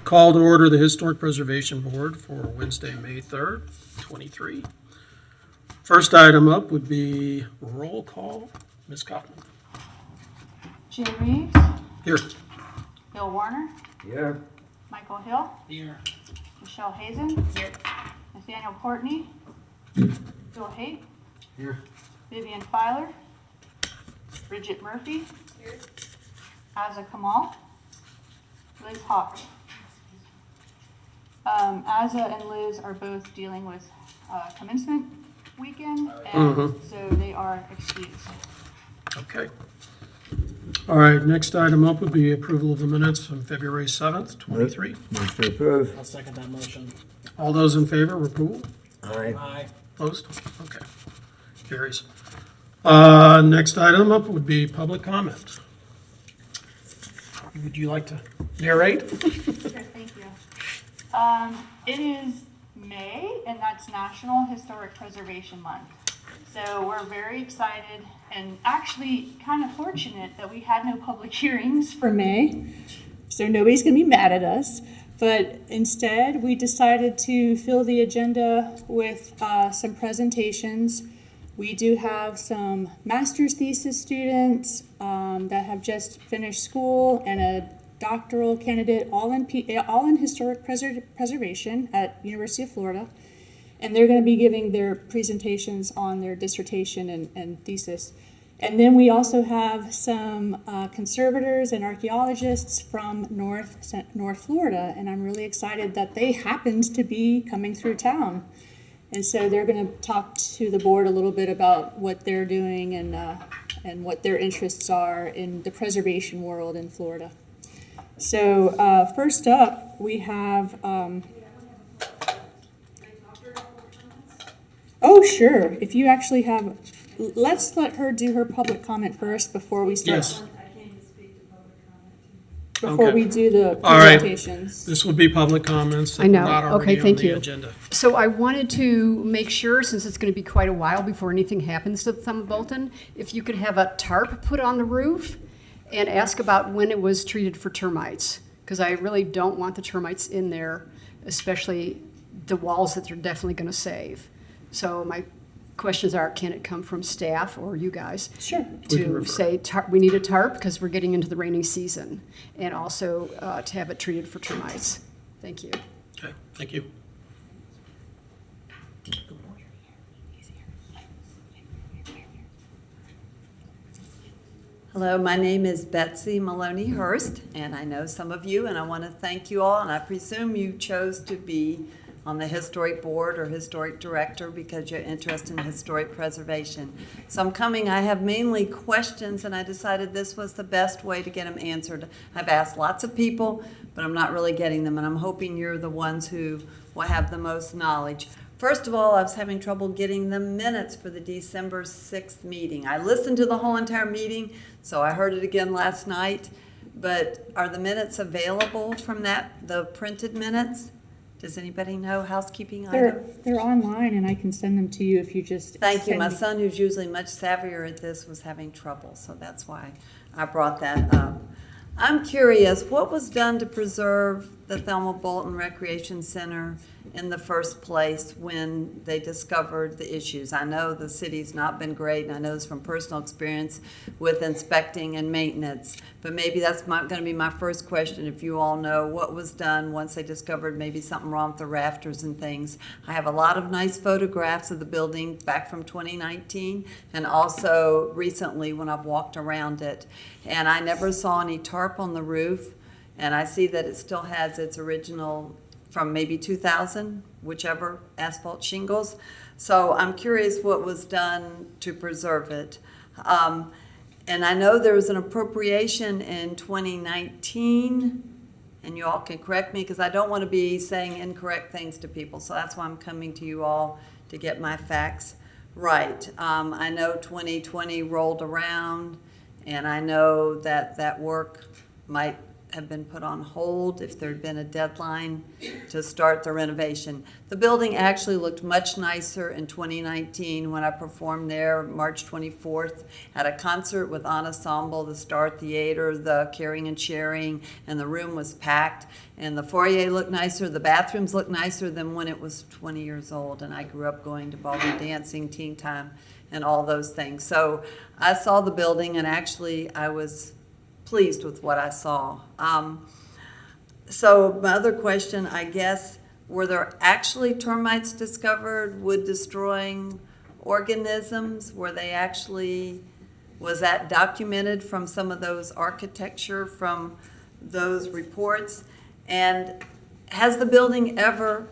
Call to order the Historic Preservation Board for Wednesday, May 3rd, 23. First item up would be roll call. Ms. Kaufman. Jim Reeves. Here. Bill Warner. Here. Michael Hill. Here. Michelle Hazen. Here. Nathaniel Courtney. Bill Haight. Here. Vivian Filer. Bridget Murphy. Here. Azza Kamal. Liz Hawk. Azza and Liz are both dealing with commencement weekend, and so they are excused. Okay. All right, next item up would be approval of the minutes from February 7th, 23. Move to approve. I'll second that motion. All those in favor of approval? Aye. Aye. Opposed? Okay. Carries. Next item up would be public comment. Would you like to narrate? Sure, thank you. It is May, and that's National Historic Preservation Month. So we're very excited and actually kind of fortunate that we had no public hearings for May. So nobody's going to be mad at us. But instead, we decided to fill the agenda with some presentations. We do have some master's thesis students that have just finished school and a doctoral candidate, all in historic preservation at University of Florida. And they're going to be giving their presentations on their dissertation and thesis. And then we also have some conservators and archaeologists from North Florida, and I'm really excited that they happened to be coming through town. And so they're going to talk to the board a little bit about what they're doing and what their interests are in the preservation world in Florida. So first up, we have, oh sure, if you actually have, let's let her do her public comment first before we start. Yes. Before Okay. we do the All right. presentations. This would be public comments that I are know. not already Okay, thank on the you. agenda. So I wanted to make sure, since it's going to be quite a while before anything happens to the Thumb of Bolton, if you could have a tarp put on the roof and ask about when it was treated for termites, because I really don't want the termites in there, especially the walls that they're definitely going to save. So my questions are, can it come from staff or you guys? Sure. To say we need a tarp because we're getting into the rainy season, and also to have it treated for termites. Thank you. Okay, thank you. Hello, my name is Betsy Maloney Hurst, and I know some of you, and I want to thank you all, and I presume you chose to be on the historic board or historic director because you're interested in historic preservation. So I'm coming, I have mainly questions, and I decided this was the best way to get them answered. I've asked lots of people, but I'm not really getting them, and I'm hoping you're the ones who will have the most knowledge. First of all, I was having trouble getting the minutes for the December 6th meeting. I listened to the whole entire meeting, so I heard it again last night, but are the minutes available from that, the printed minutes? Does anybody know, housekeeping item? They're online, and I can send them to you if you just Thank you. My send me- son, who's usually much savvier at this, was having trouble, so that's why I brought that up. I'm curious, what was done to preserve the Thelma Bolton Recreation Center in the first place when they discovered the issues? I know the city's not been great, and I know this from personal experience with inspecting and maintenance, but maybe that's going to be my first question, if you all know what was done once they discovered maybe something wrong with the rafters and things. I have a lot of nice photographs of the building back from 2019 and also recently when I've walked around it, and I never saw any tarp on the roof, and I see that it still has its original from maybe 2000, whichever, asphalt shingles. So I'm curious what was done to preserve it. And I know there was an appropriation in 2019, and you all can correct me because I don't want to be saying incorrect things to people. So that's why I'm coming to you all to get my facts right. I know 2020 rolled around, and I know that that work might have been put on hold, if there'd been a deadline to start the renovation. The building actually looked much nicer in 2019 when I performed there March 24th at a concert with Ensemble, the Star Theater, the Caring and Sharing, and the room was packed. And the foyer looked nicer, the bathrooms looked nicer than when it was 20 years old. And I grew up going to ballroom dancing, teen time, and all those things. So I saw the building, and actually I was pleased with what I saw. So my other question, I guess, were there actually termites discovered, wood destroying organisms? Was that documented from some of those architecture, from those reports? And has the building ever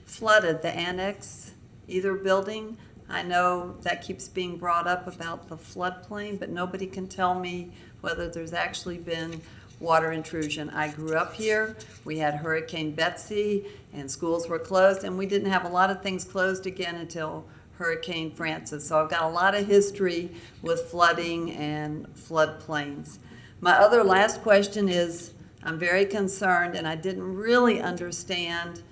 flooded, the annex, either building? I know that keeps being brought up about the floodplain, but nobody can tell me whether there's actually been water intrusion. I grew up here. We had Hurricane Betsy, and schools were closed, and we didn't have a lot of things closed again until Hurricane Francis. So I've got a lot of history with flooding and floodplains. My other last question is, I'm very concerned, and I didn't really understand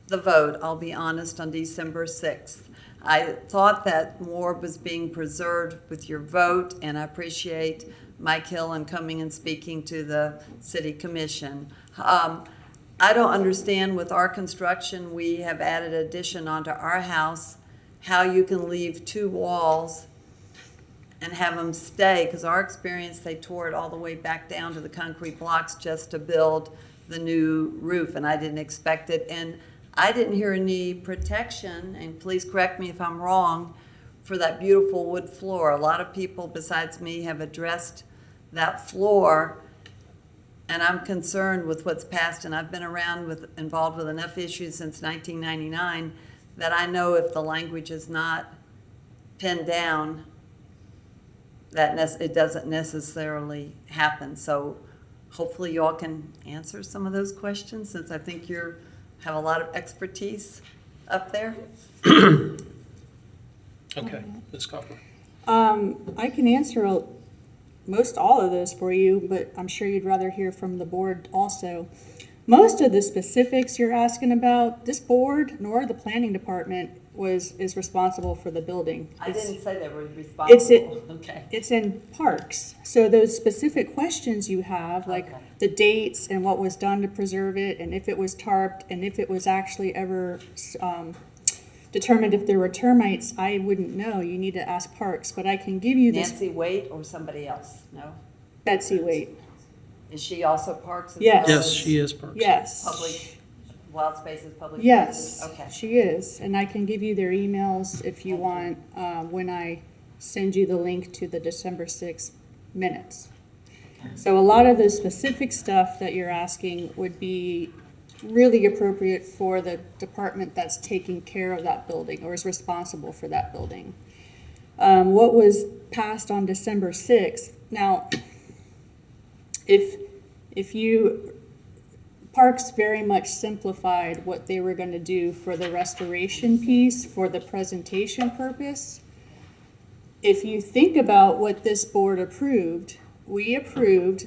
the vote, I'll be honest, on December 6th. I thought that more was being preserved with your vote, and I appreciate Mike Hill and coming and speaking to the city commission. I don't understand, with our construction, we have added addition onto our house, how you can leave 2 walls and have them stay, because our experience, they tore it all the way back down to the concrete blocks just to build the new roof, and I didn't expect it. And I didn't hear any protection, and please correct me if I'm wrong, for that beautiful wood floor. A lot of people besides me have addressed that floor, and I'm concerned with what's passed, and I've been involved with enough issues since 1999 that I know if the language is not pinned down, that it doesn't necessarily happen. So hopefully you all can answer some of those questions, since I think you have a lot of expertise up there. Okay, Ms. Copper. I can answer most all of those for you, but I'm sure you'd rather hear from the board also. Most of the specifics you're asking about, this board nor the planning department is responsible for the building. I didn't say they were responsible. Okay. It's in parks. So those specific questions you have, like Okay. the dates and what was done to preserve it, and if it was tarped, and if it was actually ever determined if there were termites, I wouldn't know. You need to ask parks, but I can give you this. Nancy Waite or somebody else? No? Betsy Wait. Is she also parks as Yes. well Yes, as she is Parks. Yes. public, wild spaces, public Yes, spaces? Okay. she is, and I can give you their emails if you want, when I send you the link to the December 6th minutes. So a lot of the specific stuff that you're asking would be really appropriate for the department that's taking care of that building or is responsible for that building. What was passed on December 6th, now, if you, Parks very much simplified what they were going to do for the restoration piece, for the presentation purpose. If you think about what this board approved, we approved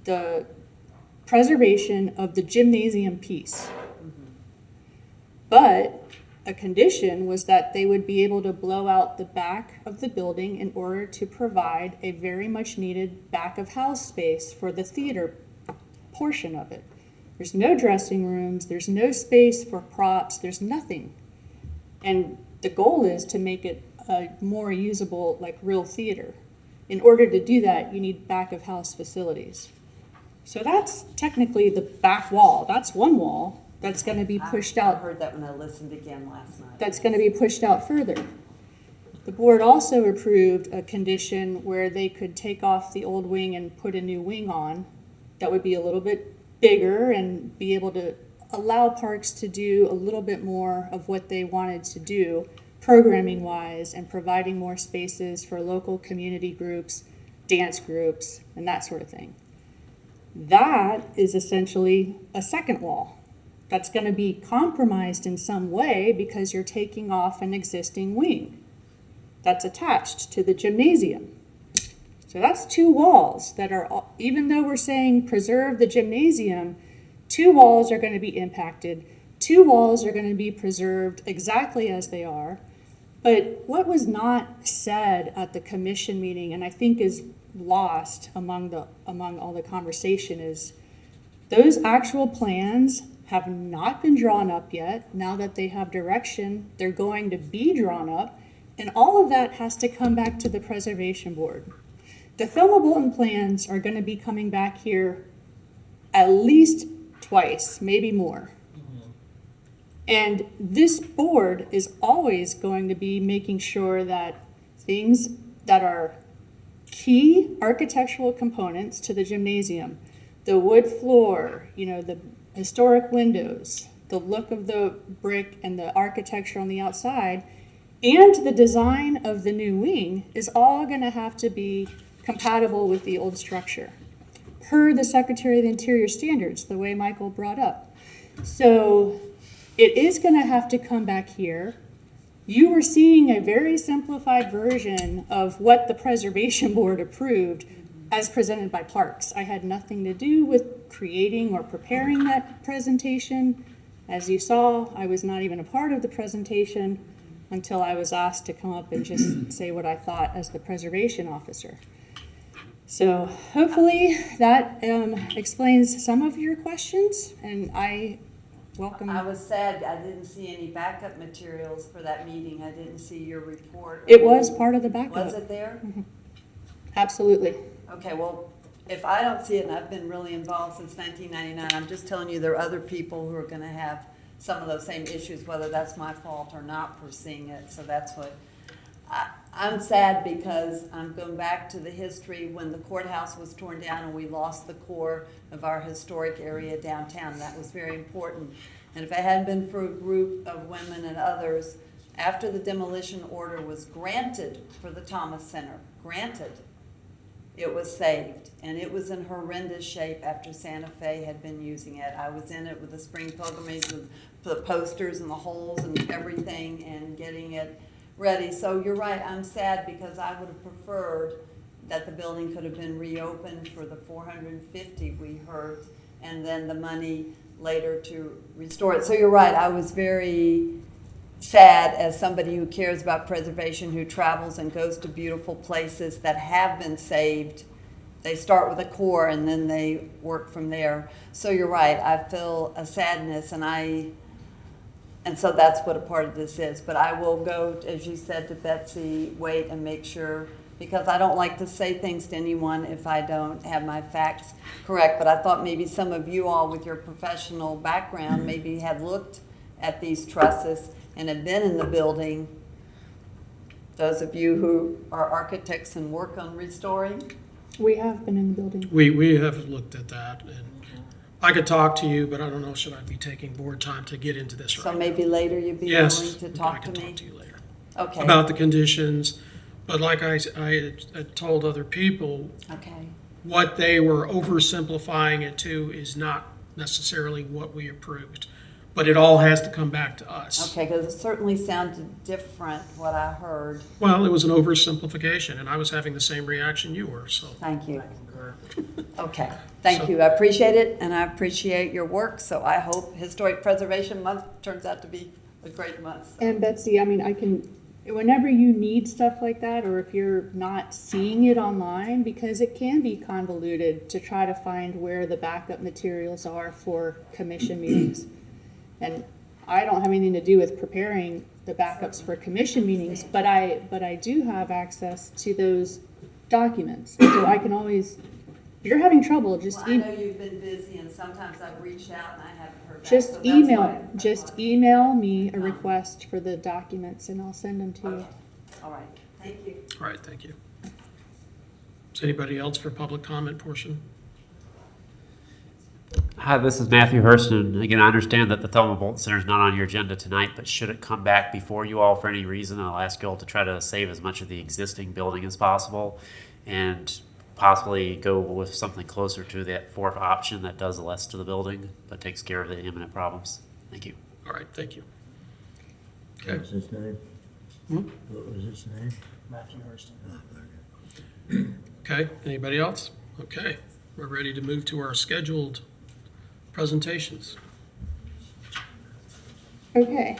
the preservation of the gymnasium piece. But a condition was that they would be able to blow out the back of the building in order to provide a very much needed back of house space for the theater portion of it. There's no dressing rooms, there's no space for props, there's nothing. And the goal is to make it a more usable, like real theater. In order to do that, you need back of house facilities. So that's technically the back wall. That's one wall that's going to be pushed I out. heard that when I listened again last night. That's going to be pushed out further. The board also approved a condition where they could take off the old wing and put a new wing on that would be a little bit bigger and be able to allow parks to do a little bit more of what they wanted to do programming wise and providing more spaces for local community groups, dance groups, and that sort of thing. That is essentially a second wall that's going to be compromised in some way because you're taking off an existing wing that's attached to the gymnasium. So that's 2 walls that are, even though we're saying preserve the gymnasium, 2 walls are going to be impacted. 2 walls are going to be preserved exactly as they are. But what was not said at the commission meeting, and I think is lost among all the conversation, is those actual plans have not been drawn up yet. Now that they have direction, they're going to be drawn up, and all of that has to come back to the preservation board. The Thelma Bolton plans are going to be coming back here at least twice, maybe more. And this board is always going to be making sure that things that are key architectural components to the gymnasium, the wood floor, the historic windows, the look of the brick and the architecture on the outside, and the design of the new wing is all going to have to be compatible with the old structure, per the Secretary of the Interior standards, the way Michael brought up. So it is going to have to come back here. You were seeing a very simplified version of what the Preservation Board approved as presented by Parks. I had nothing to do with creating or preparing that presentation. As you saw, I was not even a part of the presentation until I was asked to come up and just say what I thought as the preservation officer. So hopefully that explains some of your questions, and I welcome. I was sad I didn't see any backup materials for that meeting. I didn't see your report. It was part of the backup. Was it there? Absolutely. Okay, well, if I don't see it, and I've been really involved since 1999, I'm just telling you there are other people who are going to have some of those same issues, whether that's my fault or not for seeing it. So that's what I'm sad, because I'm going back to the history when the courthouse was torn down and we lost the core of our historic area downtown. That was very important. And if it hadn't been for a group of women and others, after the demolition order was granted for the Thomas Center, it was saved. And it was in horrendous shape after Santa Fe had been using it. I was in it with the spring pilgrimage, with the posters and the holes and everything, and getting it ready. So you're right, I'm sad, because I would have preferred that the building could have been reopened for the 450 we heard, and then the money later to restore it. So you're right, I was very sad as somebody who cares about preservation, who travels and goes to beautiful places that have been saved. They start with a core and then they work from there. So you're right, I feel a sadness, and so that's what a part of this is. But I will go, as you said, to Betsy, wait and make sure, because I don't like to say things to anyone if I don't have my facts correct. But I thought maybe some of you all with your professional background maybe had looked at these trusses and had been in the building. Those of you who are architects and work on restoring. We have been in the building. We have looked at that, and I could talk to you, but I don't know, should I be taking board time to get into this right So now? maybe later you'd be Yes, willing to I talk can to talk me? to you later. Okay. About the conditions, but like I had told other people, Okay. what they were oversimplifying it to is not necessarily what we approved. But it all has to come back to us. Okay, because it certainly sounded different, what I heard. Well, it was an oversimplification, and I was having the same reaction you were, so. Thank you. Okay, thank you. I appreciate it, and I appreciate your work. So I hope Historic Preservation Month turns out to be a great month. So. And Betsy, I mean, whenever you need stuff like that, or if you're not seeing it online, because it can be convoluted to try to find where the backup materials are for commission meetings. And I don't have anything to do with preparing the backups for commission meetings, but I do have access to those documents. So I can always, if you're having trouble, just Well, I know you've been busy, and sometimes I've reached out and I haven't heard back. just so that's why email me a request for the documents, and I'll send them to you. Okay. All right. Thank you. All right, thank you. Is anybody else for public comment portion? Hi, this is Matthew Hurston. Again, I understand that the Thelma Bolton Center is not on your agenda tonight, but should it come back before you all for any reason, I'll ask you all to try to save as much of the existing building as possible and possibly go with something closer to that fourth option that does less to the building but takes care of the imminent problems. Thank you. All right, thank you. What Okay. was his name? Hmm? What was his name? Matthew Hurston. Okay, anybody else? Okay, we're ready to move to our scheduled presentations. Okay.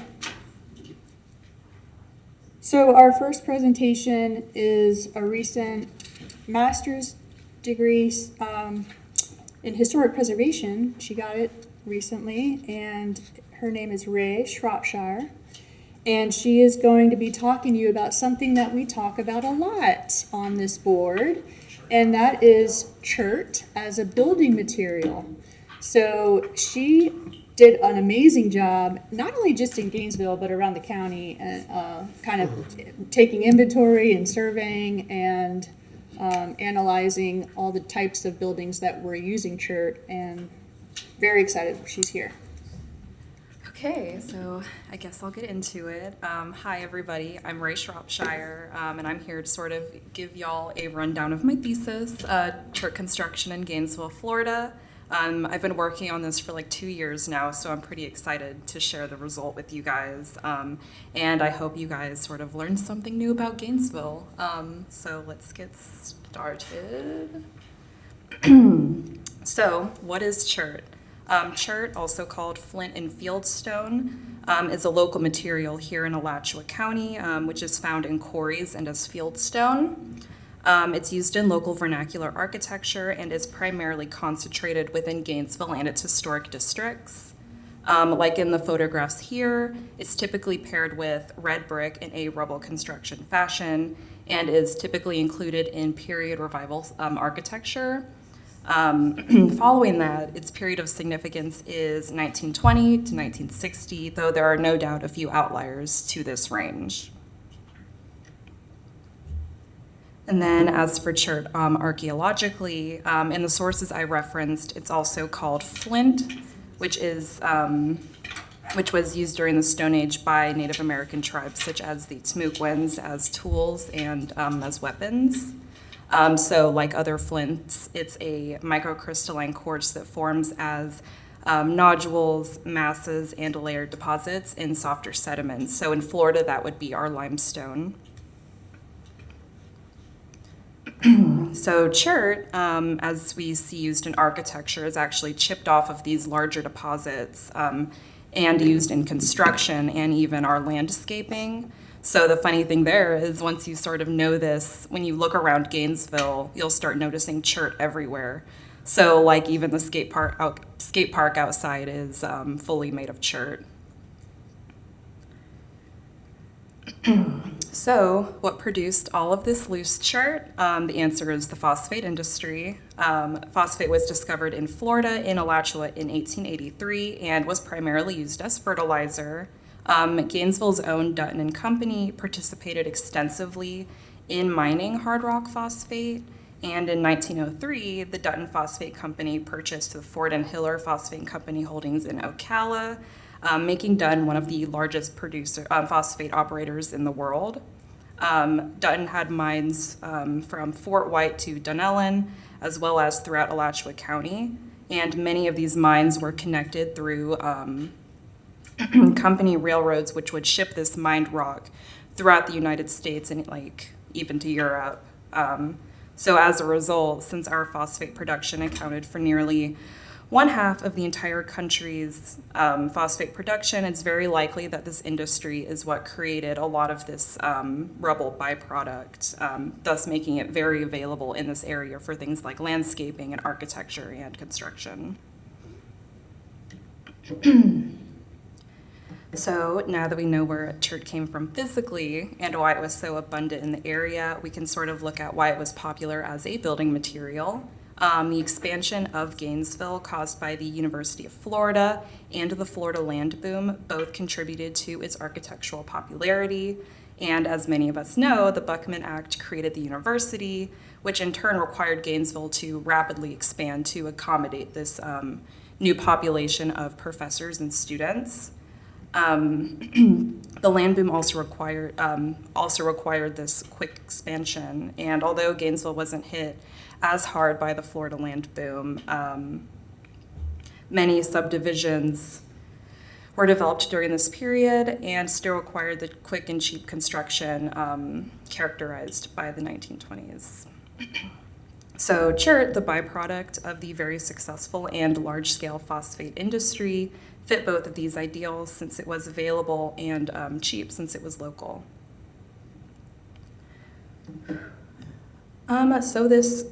So our first presentation is a recent master's degree in historic preservation. She got it recently, and her name is Ray Shropshire. And she is going to be talking to you about something that we talk about a lot on this board, and that is chert as a building material. So she did an amazing job, not only just in Gainesville, but around the county, and kind of taking inventory and surveying and analyzing all the types of buildings that were using chert, and very excited she's here. Okay, so I guess I'll get into it. Hi, everybody. I'm Ray Shropshire, and I'm here to sort of give y'all a rundown of my thesis, chert construction in Gainesville, Florida. I've been working on this for like 2 years now, so I'm pretty excited to share the result with you guys. And I hope you guys sort of learned something new about Gainesville. So let's get started. So, what is chert? Chert, also called flint and fieldstone, is a local material here in Alachua County, which is found in quarries and as fieldstone. It's used in local vernacular architecture and is primarily concentrated within Gainesville and its historic districts. Like in the photographs here, it's typically paired with red brick in a rubble construction fashion and is typically included in period revival architecture. Following that, its period of significance is 1920 to 1960, though there are no doubt a few outliers to this range. And then as for chert, archaeologically, in the sources I referenced, it's also called flint, which was used during the Stone Age by Native American tribes such as the Tmukwins as tools and as weapons. So like other flints, it's a microcrystalline quartz that forms as nodules, masses, and layered deposits in softer sediments. So in Florida, that would be our limestone. So chert, as we see used in architecture, is actually chipped off of these larger deposits and used in construction and even our landscaping. So the funny thing there is once you sort of know this, when you look around Gainesville, you'll start noticing chert everywhere. So like even the skate park outside is fully made of chert. So what produced all of this loose chert? The answer is the phosphate industry. Phosphate was discovered in Florida in Alachua in 1883 and was primarily used as fertilizer. Gainesville's own Dutton and Company participated extensively in mining hard rock phosphate, and in 1903, the Dutton Phosphate Company purchased the Ford and Hiller Phosphate Company holdings in Ocala, making Dutton one of the largest phosphate operators in the world. Dutton had mines from Fort White to Dunellen, as well as throughout Alachua County, and many of these mines were connected through company railroads, which would ship this mined rock throughout the United States and like even to Europe. So as a result, since our phosphate production accounted for nearly 1/2 of the entire country's phosphate production, it's very likely that this industry is what created a lot of this rubble byproduct, thus making it very available in this area for things like landscaping and architecture and construction. So now that we know where chert came from physically and why it was so abundant in the area, we can sort of look at why it was popular as a building material. The expansion of Gainesville caused by the University of Florida and the Florida land boom both contributed to its architectural popularity. And as many of us know, the Buckman Act created the university, which in turn required Gainesville to rapidly expand to accommodate this new population of professors and students. The land boom also required this quick expansion, and although Gainesville wasn't hit as hard by the Florida land boom, many subdivisions were developed during this period and still required the quick and cheap construction characterized by the 1920s. So chert, the byproduct of the very successful and large-scale phosphate industry, fit both of these ideals since it was available and cheap since it was local. So this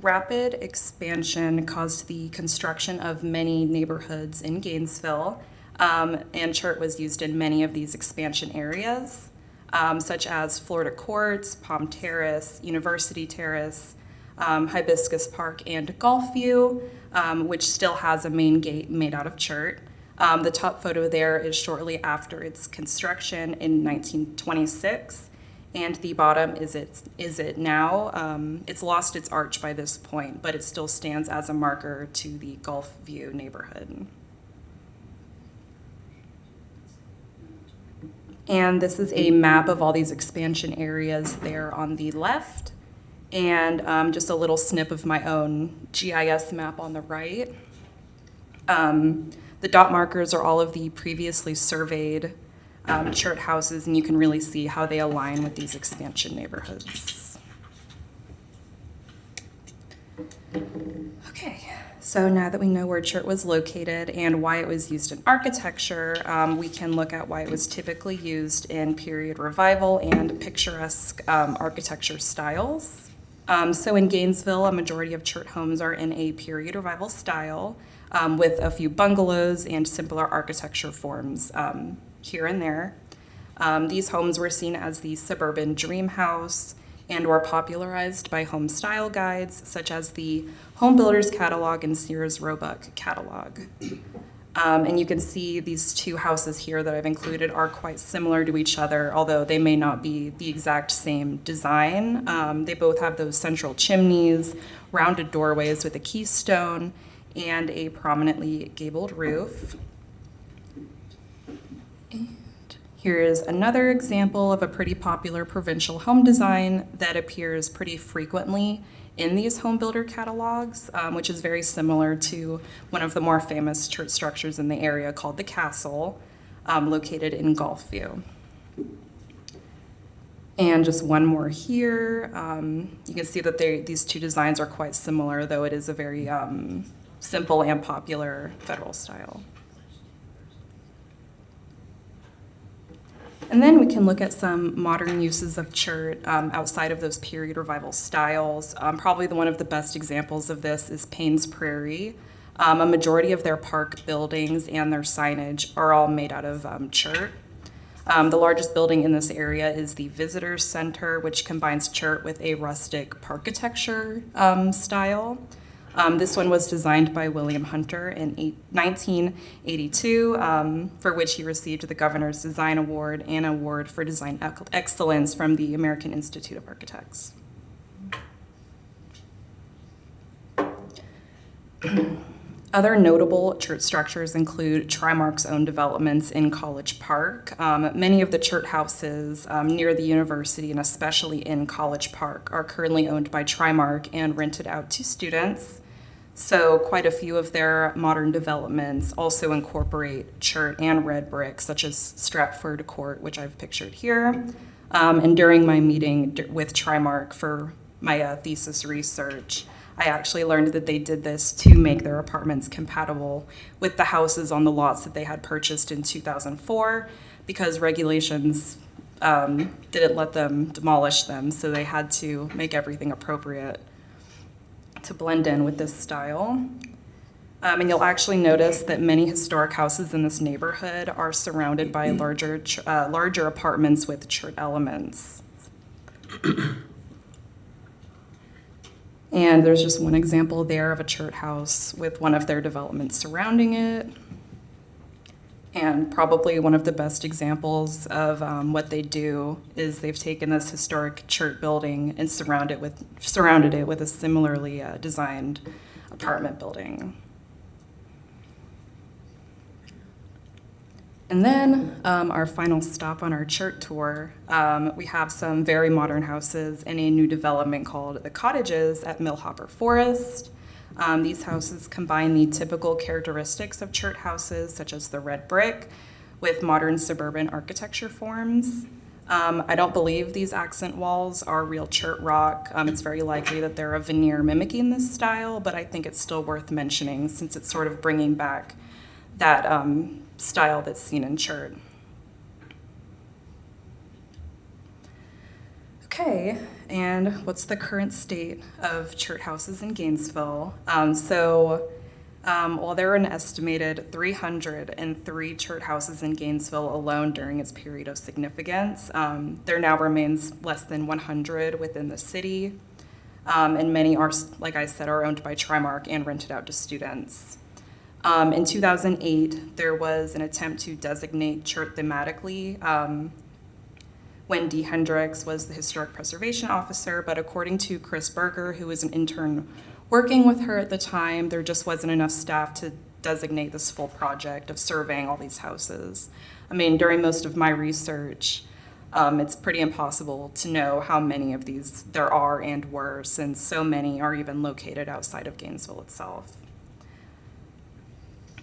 rapid expansion caused the construction of many neighborhoods in Gainesville, and chert was used in many of these expansion areas, such as Florida Courts, Palm Terrace, University Terrace, Hibiscus Park, and Gulfview, which still has a main gate made out of chert. The top photo there is shortly after its construction in 1926. And the bottom is it now. It's lost its arch by this point, but it still stands as a marker to the Gulfview neighborhood. And this is a map of all these expansion areas there on the left, and just a little snip of my own GIS map on the right. The dot markers are all of the previously surveyed chert houses, and you can really see how they align with these expansion neighborhoods. Okay, so now that we know where chert was located and why it was used in architecture, we can look at why it was typically used in period revival and picturesque architecture styles. So in Gainesville, a majority of chert homes are in a period revival style, with a few bungalows and simpler architecture forms here and there. These homes were seen as the suburban dream house and were popularized by home style guides such as the Home Builders Catalog and Sears Roebuck Catalog. And you can see these two houses here that I've included are quite similar to each other, although they may not be the exact same design. They both have those central chimneys, rounded doorways with a keystone, and a prominently gabled roof. Here is another example of a pretty popular provincial home design that appears pretty frequently in these home builder catalogs, which is very similar to one of the more famous church structures in the area called the Castle, located in Gulfview. And just one more here. You can see that these two designs are quite similar, though it is a very simple and popular federal style. And then we can look at some modern uses of chert outside of those period revival styles. Probably one of the best examples of this is Payne's Prairie. A majority of their park buildings and their signage are all made out of chert. The largest building in this area is the Visitor Center, which combines chert with a rustic parkitecture style. This one was designed by William Hunter in 1982, for which he received the Governor's Design Award and Award for Design Excellence from the American Institute of Architects. Other notable chert structures include Trimark's own developments in College Park. Many of the chert houses near the university, and especially in College Park, are currently owned by Trimark and rented out to students. So quite a few of their modern developments also incorporate chert and red brick, such as Stratford Court, which I've pictured here. And during my meeting with Trimark for my thesis research, I actually learned that they did this to make their apartments compatible with the houses on the lots that they had purchased in 2004, because regulations didn't let them demolish them, so they had to make everything appropriate to blend in with this style. And you'll actually notice that many historic houses in this neighborhood are surrounded by larger apartments with chert elements. And there's just one example there of a chert house with one of their developments surrounding it. And probably one of the best examples of what they do is they've taken this historic chert building and surrounded it with a similarly designed apartment building. And then our final stop on our chert tour, we have some very modern houses in a new development called The Cottages at Millhopper Forest. These houses combine the typical characteristics of chert houses, such as the red brick, with modern suburban architecture forms. I don't believe these accent walls are real chert rock. It's very likely that they're a veneer mimicking this style, but I think it's still worth mentioning since it's sort of bringing back that style that's seen in chert. Okay, and what's the current state of chert houses in Gainesville? While there are an estimated 303 chert houses in Gainesville alone during its period of significance, there now remains less than 100 within the city, and many are, like I said, are owned by Trimark and rented out to students. In 2008, there was an attempt to designate chert thematically when Dee Hendricks was the historic preservation officer, but according to Chris Berger, who was an intern working with her at the time, there just wasn't enough staff to designate this full project of surveying all these houses. I mean, during most of my research, it's pretty impossible to know how many of these there are and were, since so many are even located outside of Gainesville itself.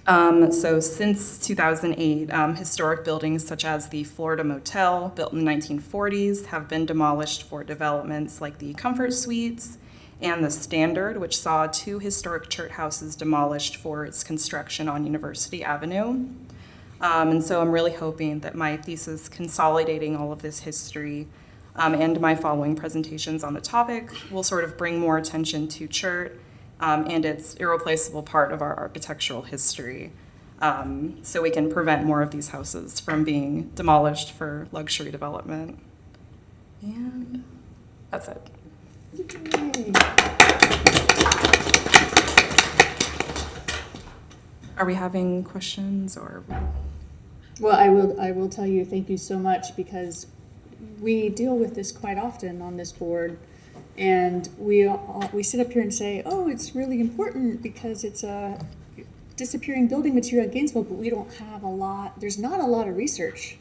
So since 2008, historic buildings such as the Florida Motel, built in the 1940s, have been demolished for developments like the Comfort Suites and the Standard, which saw 2 historic church houses demolished for its construction on University Avenue. And so I'm really hoping that my thesis consolidating all of this history and my following presentations on the topic will sort of bring more attention to church and its irreplaceable part of our architectural history, so we can prevent more of these houses from being demolished for luxury development. And that's it. Are we having questions or? Well, I will tell you, thank you so much, because we deal with this quite often on this board, and we sit up here and say, oh, it's really important because it's a disappearing building material in Gainesville, but we don't have there's not a lot of research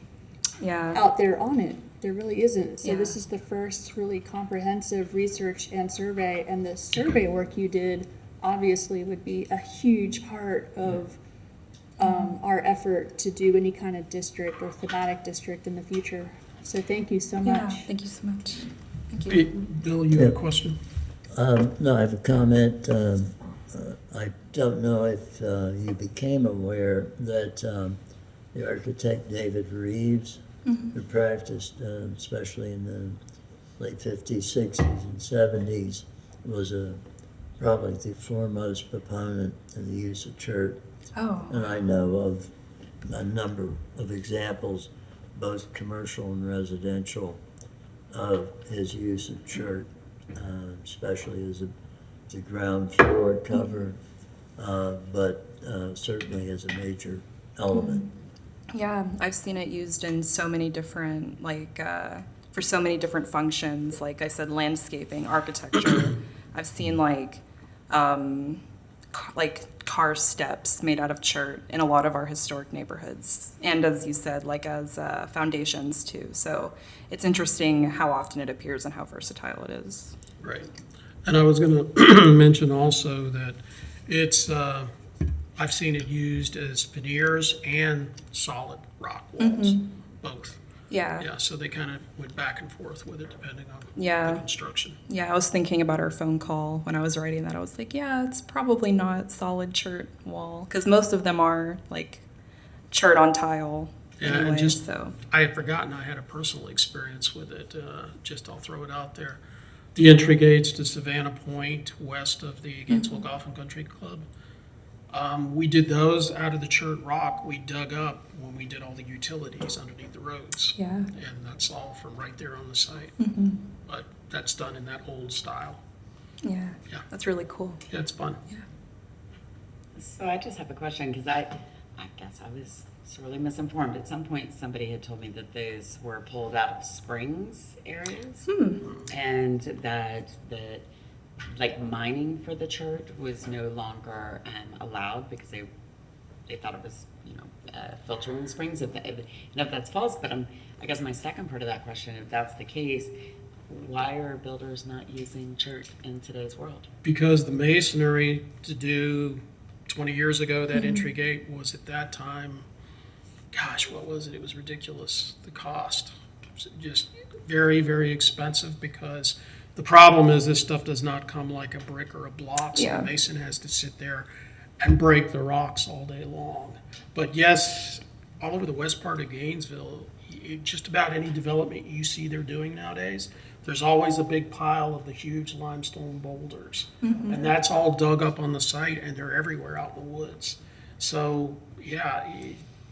out there on it. There really isn't. So this is the first really comprehensive research and survey, and the survey work you did obviously would be a huge part of our effort to do any kind of district or thematic district in the future. So thank you so much. Thank you so much. Thank you. Hey, Bill, you have a question? No, I have a comment. I don't know if you became aware that the architect David Reeves, who practiced especially in the late 50s, 60s, and 70s, was probably the foremost proponent of the use of chert. Oh. And I know of a number of examples, both commercial and residential, of his use of chert, especially as a ground floor cover, but certainly as a major element. Yeah, I've seen it used in so many different, for so many different functions. Like I said, landscaping, architecture. I've seen like car steps made out of chert in a lot of our historic neighborhoods, and as you said, like as foundations too. So it's interesting how often it appears and how versatile it is. Right. And I was going to mention also that it's, I've seen it used as veneers and solid rock walls, both. Yeah, so they kind of went back and forth with it depending on the construction. Yeah, I was thinking about our phone call when I was writing that. I was like, yeah, it's probably not solid chert wall, because most of them are like chert on tile. Yeah, anyway, and just, so. I had forgotten I had a personal experience with it. I'll throw it out there. The entry gates to Savannah Point, west of the Gainesville Golf and Country Club. We did those out of the chert rock we dug up when we did all the utilities underneath the roads. Yeah. And that's all from right there on the site. But that's done in that old style. Yeah, that's really cool. Yeah, it's fun. Yeah. So I just have a question, because I guess I was sorely misinformed. At some point, somebody had told me that those were pulled out of springs areas, and that like mining for the church was no longer allowed because they thought it was filtering springs. If that's false, but I guess my second part of that question, if that's the case, why are builders not using chert in today's world? Because the masonry to do 20 years ago, that entry gate was at that time, gosh, what was it? It was ridiculous, the cost. just very, very expensive because the problem is this stuff does not come like a brick or a block. So Yeah. the mason has to sit there and break the rocks all day long. But yes, all over the west part of Gainesville, just about any development you see they're doing nowadays, there's always a big pile of the huge limestone boulders. And that's all dug up on the site, and they're everywhere out in the woods. So, yeah,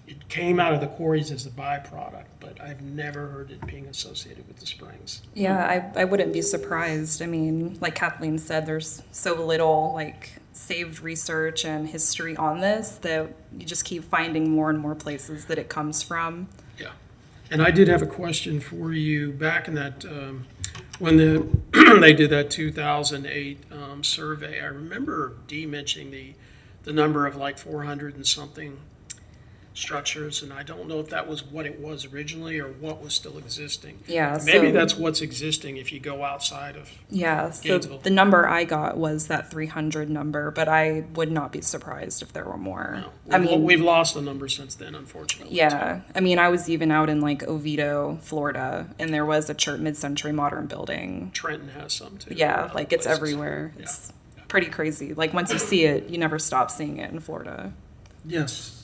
it came out of the quarries as a byproduct, but I've never heard it being associated with the springs. Yeah, I wouldn't be surprised. I mean, like Kathleen said, there's so little like saved research and history on this that you just keep finding more and more places that it comes from. Yeah. And I did have a question for you back in that, when they did that 2008 survey. I remember Dee mentioning the number of like 400 and something structures, and I don't know if that was what it was originally or what was still existing. Yeah, Maybe so- that's what's existing if you go outside of. Yeah, so Gainesville. the number I got was that 300 number, but I would not be surprised if there were more. I mean, We've lost a number since then, unfortunately. yeah, I mean, I was even out in like Oviedo, Florida, and there was a church mid-century modern building. Trenton has some too. Yeah, Other like it's places. everywhere. It's pretty crazy. Like once you see it, you never stop seeing it in Florida. Yes.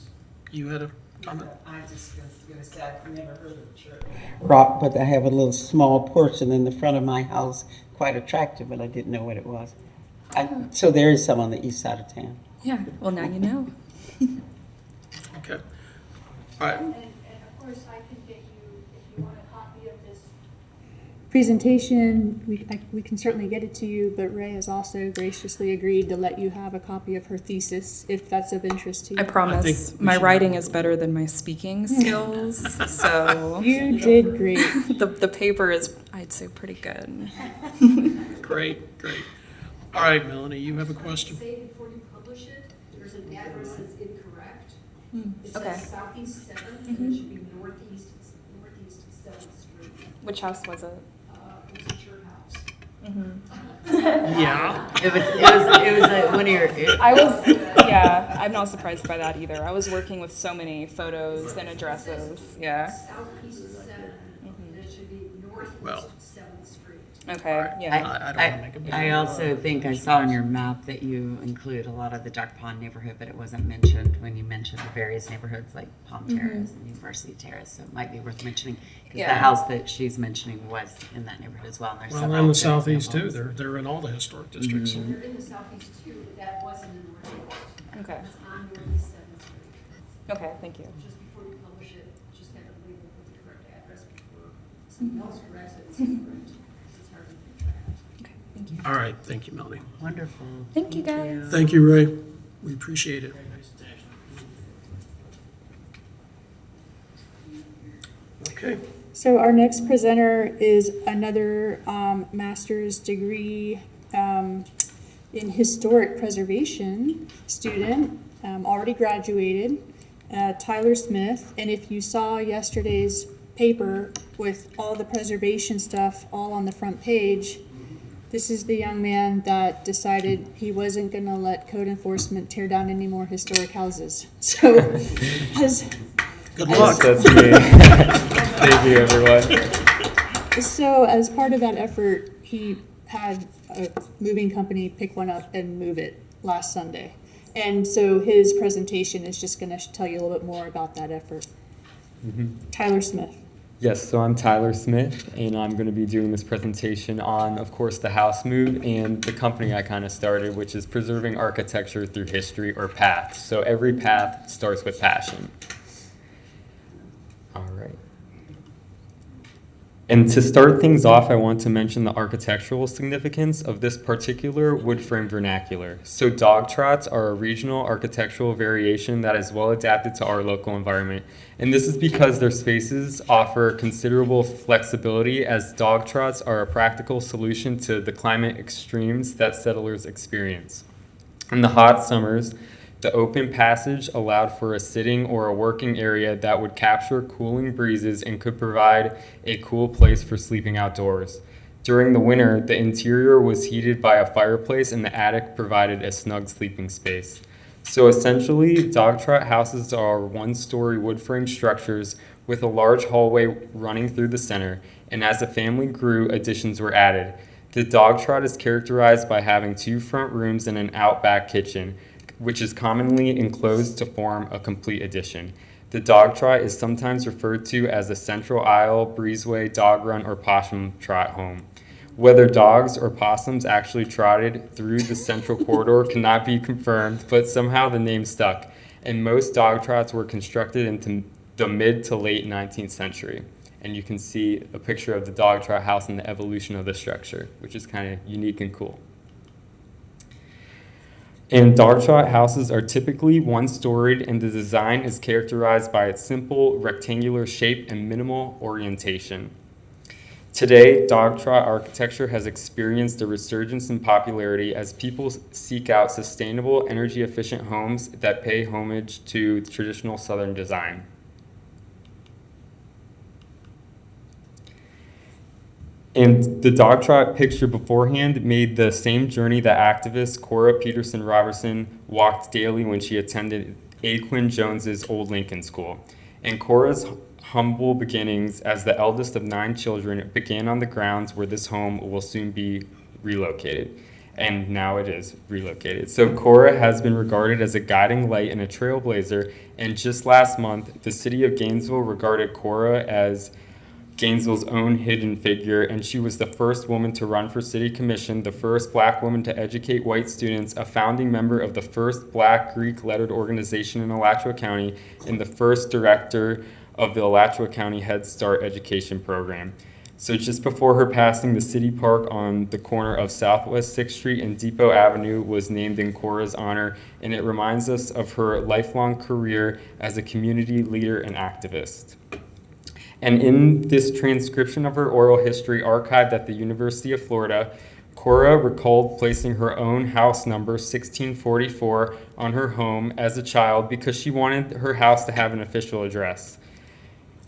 You had a comment? I just gonna say, I've never heard of church rock, but I have a little small portion in the front of my house, quite attractive, but I didn't know what it was. So there is some on the east side of town. Yeah, well now you know. Okay. All right. And of course, I can get you, if you want a copy of this presentation, we can certainly get it to you, but Ray has also graciously agreed to let you have a copy of her thesis, if that's of interest to you. I promise we my should- writing is better than my speaking skills, so You did great. the paper is, I'd say, pretty good. Great, great. All right, Melanie, you have a question? Say before you publish it, there's an address that's incorrect. It Okay. says Southeast 7th, and it should be Northeast 7th Street. Which house was it? It was a church house. Yeah. It was one of your. I was, yeah, I'm not surprised by that either. I was working with so many photos and addresses. Yeah. Southeast 7th, and it should be Well. Northeast 7th Street. Okay. Yeah. I don't want to make a big I deal also out of it. think I saw on your map that you include a lot of the Duck Pond neighborhood, but it wasn't mentioned when you mentioned the various neighborhoods like Palm Terrace and University Terrace. So it might be worth mentioning because Yeah. the house that she's mentioning was in that neighborhood as well. And there's Well, several in the good southeast too. examples. They're in all the historic districts. so- They're in the Southeast too, but that was in the Northeast. Okay. It's on Northeast 7th Street. Okay. Thank you. Just before you publish it, just have it labeled with the correct address before someone else corrects it. It's incorrect. It's hard to keep track. Okay. Thank you. All right, thank you, Melanie. Wonderful. Thank you, guys. Thank you, Ray. We appreciate it. Okay. So our next presenter is another master's degree in historic preservation student, already graduated, Tyler Smith. And if you saw yesterday's paper with all the preservation stuff all on the front page, this is the young man that decided he wasn't going to let code enforcement tear down any more historic houses. So as Good luck. That's me. Thank you, everyone. So as part of that effort, he had a moving company pick one up and move it last Sunday. And so his presentation is just going to tell you a little bit more about that effort. Tyler Smith. Yes, so I'm Tyler Smith, and I'm going to be doing this presentation on, of course, the house move and the company I kind of started, which is preserving architecture through history or path. So every path starts with passion. All right. And to start things off, I want to mention the architectural significance of this particular wood frame vernacular. So dog trots are a regional architectural variation that is well adapted to our local environment. And this is because their spaces offer considerable flexibility, as dog trots are a practical solution to the climate extremes that settlers experience. In the hot summers, the open passage allowed for a sitting or a working area that would capture cooling breezes and could provide a cool place for sleeping outdoors. During the winter, the interior was heated by a fireplace and the attic provided a snug sleeping space. So essentially, dog trot houses are one-story wood frame structures with a large hallway running through the center, and as the family grew, additions were added. The dog trot is characterized by having 2 front rooms and an outback kitchen, which is commonly enclosed to form a complete addition. The dog trot is sometimes referred to as the central aisle, breezeway, dog run, or possum trot home. Whether dogs or possums actually trotted through the central corridor cannot be confirmed, but somehow the name stuck, and most dog trots were constructed into the mid to late 19th century. And you can see a picture of the dog trot house and the evolution of the structure, which is kind of unique and cool. And dog trot houses are typically one-storied, and the design is characterized by its simple rectangular shape and minimal orientation. Today, dog trot architecture has experienced a resurgence in popularity as people seek out sustainable, energy-efficient homes that pay homage to traditional Southern design. And the dog trot picture beforehand made the same journey that activist Cora Peterson Robertson walked daily when she attended Aquin Jones's Old Lincoln School. And Cora's humble beginnings as the eldest of 9 children began on the grounds where this home will soon be relocated. And now it is relocated. So Cora has been regarded as a guiding light and a trailblazer. And just last month, the city of Gainesville regarded Cora as Gainesville's own hidden figure, and she was the first woman to run for city commission, the first black woman to educate white students, a founding member of the first black Greek lettered organization in Alachua County, and the first director of the Alachua County Head Start education program. So just before her passing, the city park on the corner of Southwest 6th Street and Depot Avenue was named in Cora's honor, and it reminds us of her lifelong career as a community leader and activist. And in this transcription of her oral history archived at the University of Florida, Cora recalled placing her own house number 1644 on her home as a child because she wanted her house to have an official address.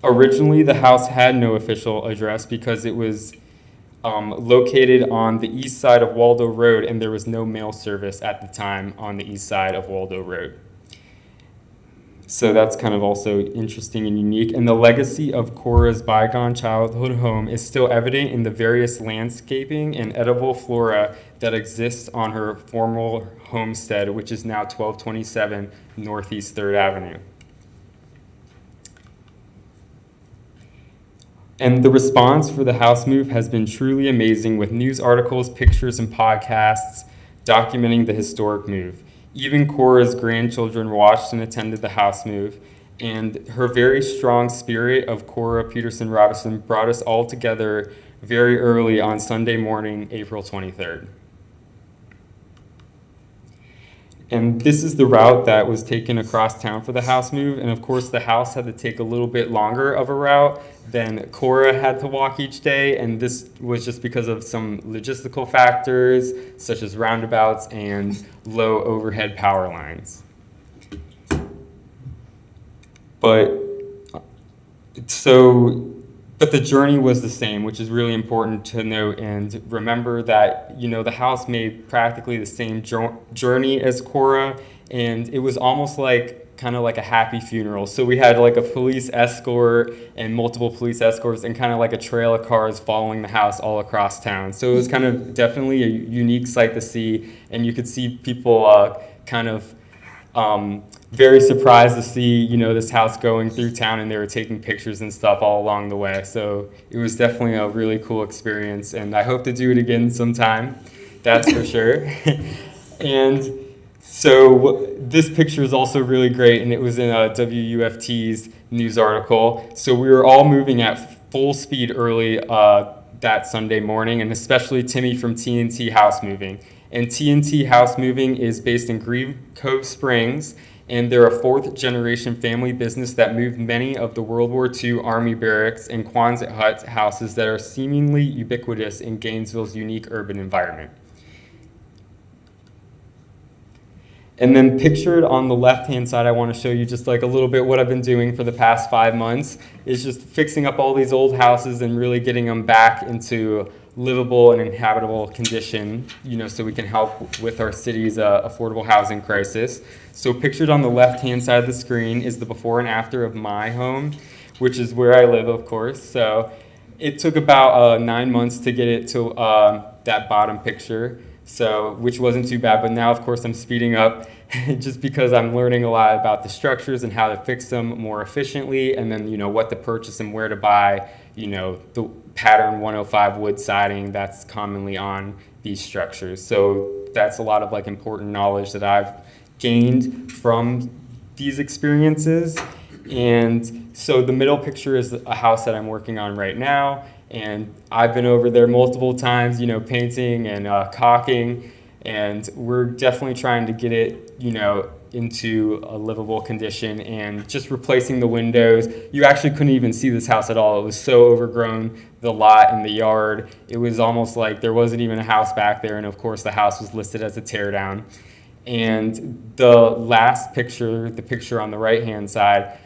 Originally, the house had no official address because it was located on the east side of Waldo Road, and there was no mail service at the time on the east side of Waldo Road. So that's kind of also interesting and unique. And the legacy of Cora's bygone childhood home is still evident in the various landscaping and edible flora that exists on her former homestead, which is now 1227 Northeast 3rd Avenue. And the response for the house move has been truly amazing, with news articles, pictures, and podcasts documenting the historic move. Even Cora's grandchildren watched and attended the house move, and her very strong spirit of Cora Peterson Robertson brought us all together very early on Sunday morning, April 23rd. And this is the route that was taken across town for the house move, and of course the house had to take a little bit longer of a route than Cora had to walk each day, and this was just because of some logistical factors such as roundabouts and low overhead power lines. But the journey was the same, which is really important to note, and remember that, you know, the house made practically the same journey as Cora, and it was almost like kind of like a happy funeral. So we had like a police escort and multiple police escorts and kind of like a trail of cars following the house all across town. So it was kind of definitely a unique sight to see, and you could see people kind of very surprised to see, you know, this house going through town, and they were taking pictures and stuff all along the way. So it was definitely a really cool experience, and I hope to do it again sometime, that's for sure. And so this picture is also really great, and it was in WUFT's news article. So we were all moving at full speed early that Sunday morning, and especially Timmy from TNT House Moving. And TNT House Moving is based in Green Cove Springs, and they're a 4th-generation family business that moved many of the World War II Army barracks and Quonset hut houses that are seemingly ubiquitous in Gainesville's unique urban environment. And then pictured on the left-hand side, I want to show you just like a little bit what I've been doing for the past 5 months, is just fixing up all these old houses and really getting them back into livable and inhabitable condition, you know, so we can help with our city's affordable housing crisis. So pictured on the left-hand side of the screen is the before and after of my home, which is where I live, of course. So it took about 9 months to get it to that bottom picture, so which wasn't too bad. But now, of course, I'm speeding up just because I'm learning a lot about the structures and how to fix them more efficiently, and then, you know, what to purchase and where to buy, you know, the pattern 105 wood siding that's commonly on these structures. So that's a lot of like important knowledge that I've gained from these experiences. And so the middle picture is a house that I'm working on right now, and I've been over there multiple times, you know, painting and caulking, and we're definitely trying to get it, you know, into a livable condition, and just replacing the windows. You actually couldn't even see this house at all. It was so overgrown, the lot and the yard. It was almost like there wasn't even a house back there, and of course the house was listed as a tear down. And the last picture, the picture on the right-hand side,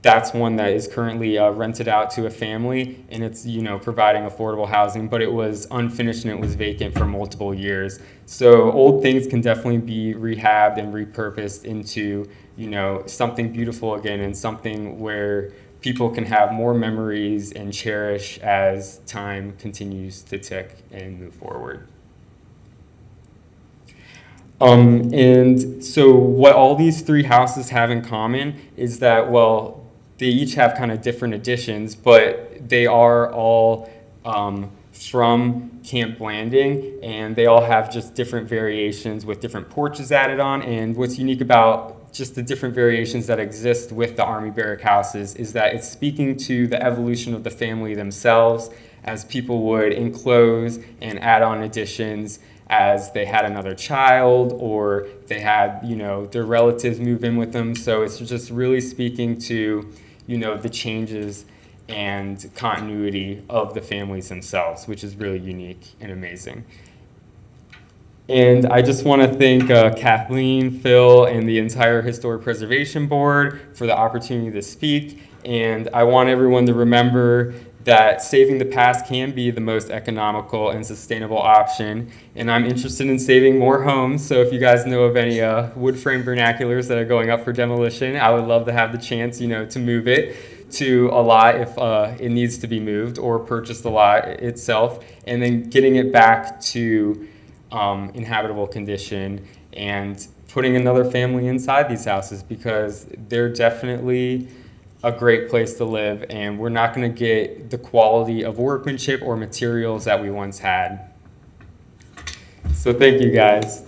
that's one that is currently rented out to a family, and it's, you know, providing affordable housing, but it was unfinished and it was vacant for multiple years. So old things can definitely be rehabbed and repurposed into, you know, something beautiful again, and something where people can have more memories and cherish as time continues to tick and move forward. And so what all these three houses have in common is that, well, they each have kind of different additions, but they are all from Camp Blanding, and they all have just different variations with different porches added on. And what's unique about just the different variations that exist with the Army Barrack houses is that it's speaking to the evolution of the family themselves, as people would enclose and add on additions as they had another child, or they had, you know, their relatives move in with them. So it's just really speaking to, you know, the changes and continuity of the families themselves, which is really unique and amazing. And I just want to thank Kathleen, Phil, and the entire Historic Preservation Board for the opportunity to speak. And I want everyone to remember that saving the past can be the most economical and sustainable option. And I'm interested in saving more homes, so if you guys know of any wood frame vernaculars that are going up for demolition, I would love to have the chance, you know, to move it to a lot if it needs to be moved, or purchase the lot itself, and then getting it back to inhabitable condition, and putting another family inside these houses, because they're definitely a great place to live, and we're not going to get the quality of workmanship or materials that we once had. So thank you, guys.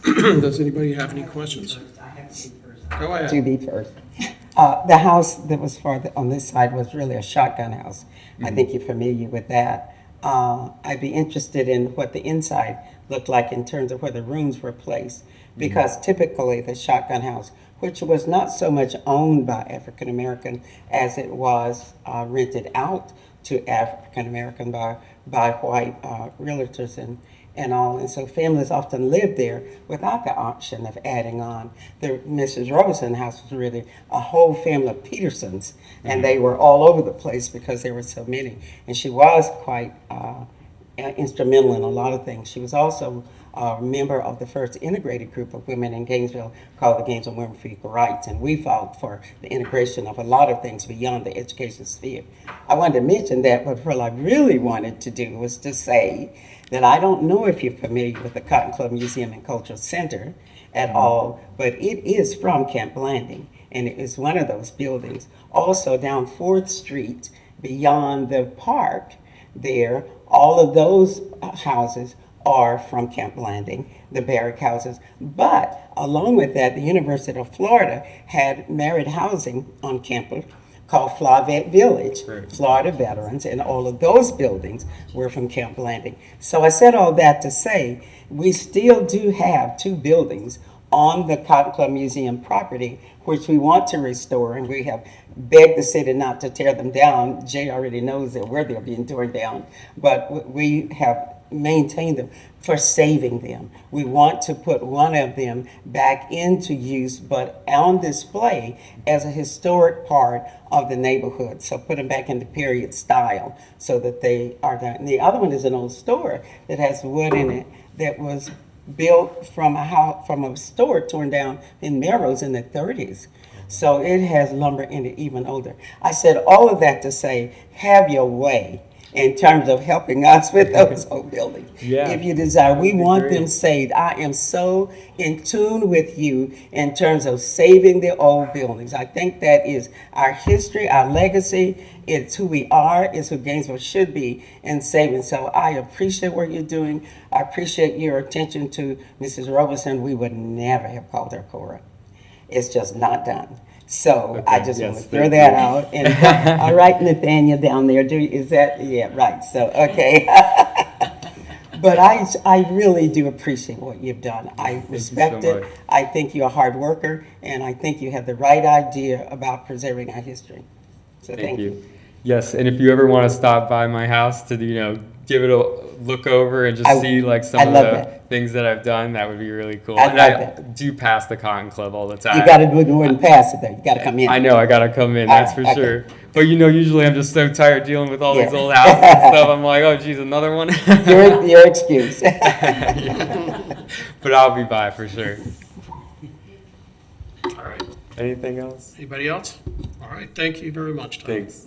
Does anybody have any questions? Go ahead. To be first. The house that was farther on this side was really a shotgun house. I think you're familiar with that. I'd be interested in what the inside looked like in terms of where the rooms were placed, because typically the shotgun house, which was not so much owned by African American as it was rented out to African American by white realtors and all, and so families often lived there without the option of adding on. The Mrs. Robeson house was really a whole family of Petersons, and they were all over the place because there were so many. And she was quite instrumental in a lot of things. She was also a member of the first integrated group of women in Gainesville called the Gainesville Women for Equal Rights, and we fought for the integration of a lot of things beyond the education sphere. I wanted to mention that, but what I really wanted to do was to say that I don't know if you're familiar with the Cotton Club Museum and Cultural Center at all, but it is from Camp Blanding, and it is one of those buildings. Also down 4th Street, beyond the park there, all of those houses are from Camp Blanding, the barrack houses. But along with that, the University of Florida had married housing on campus called Flavette Village, Florida veterans, and all of those buildings were from Camp Blanding. So I said all that to say, we still do have 2 buildings on the Cotton Club Museum property, which we want to restore, and we have begged the city not to tear them down. Jay already knows that where they're being torn down, but we have maintained them for saving them. We want to put one of them back into use, but on display as a historic part of the neighborhood. So put them back into period style so that they are done. And the other one is an old store that has wood in it that was built from a house, from a store torn down in Melrose in the 30s. So it has lumber in it even older. I said all of that to say, have your way in terms of helping us with those old buildings. Yeah, If you desire, we that'd be want great. them saved. I am so in tune with you in terms of saving the old buildings. I think that is our history, our legacy. It's who we are, it's who Gainesville should be in saving. So I appreciate what you're doing. I appreciate your attention to Mrs. Robeson. We would never have called her Cora. It's just not done. So I Okay, just want yes, to throw thank that you. out. And all right, Nathaniel down there, is that, yeah, right, so, okay. But I really do appreciate what you've done. I respect so it. much. I think you're a hard worker, and I think you have the right idea about preserving our history. So Thank you. Yes, and if you ever want to stop by my house to, give it a look over and just I- see like some I of love the that. things that I've done, that would be really cool. I And love I that. do pass the Cotton Club all the time. You gotta do more than pass it though. You gotta come in. I know, I gotta come in, All that's right, for okay. sure. But usually I'm just so tired dealing with all these Yeah. old houses and stuff. I'm like, oh geez, another one. Your excuse. But I'll be by for sure. All right. Anything else? Anybody else? All right, thank you very much, Tom. Thanks.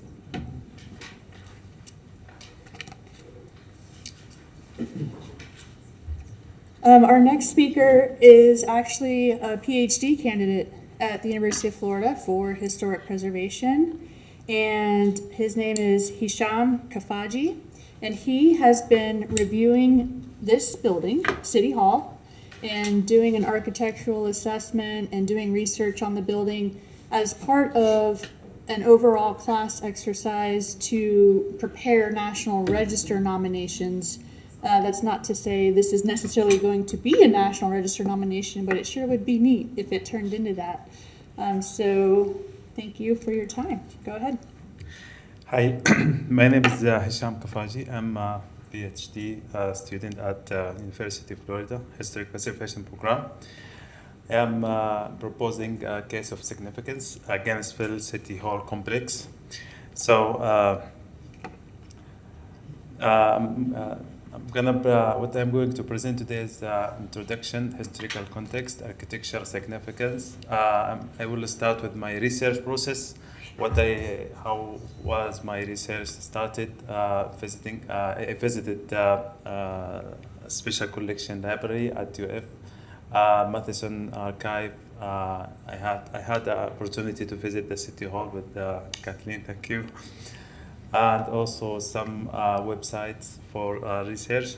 Our next speaker is actually a PhD candidate at the University of Florida for historic preservation, and his name is Hisham Kafaji, and he has been reviewing this building, City Hall, and doing an architectural assessment and doing research on the building as part of an overall class exercise to prepare National Register nominations. That's not to say this is necessarily going to be a National Register nomination, but it sure would be neat if it turned into that. So thank you for your time. Go ahead. Hi, my name is Hisham Kafaji. I'm a PhD student at University of Florida Historic Preservation Program. I'm proposing a case of significance, Gainesville City Hall Complex. So what I'm going to present today is introduction, historical context, architectural significance. I will start with my research process. How was my research started? I visited Special Collection Library at UF, Matheson Archive. I had the opportunity to visit the City Hall with Kathleen. Thank you. And also some websites for research.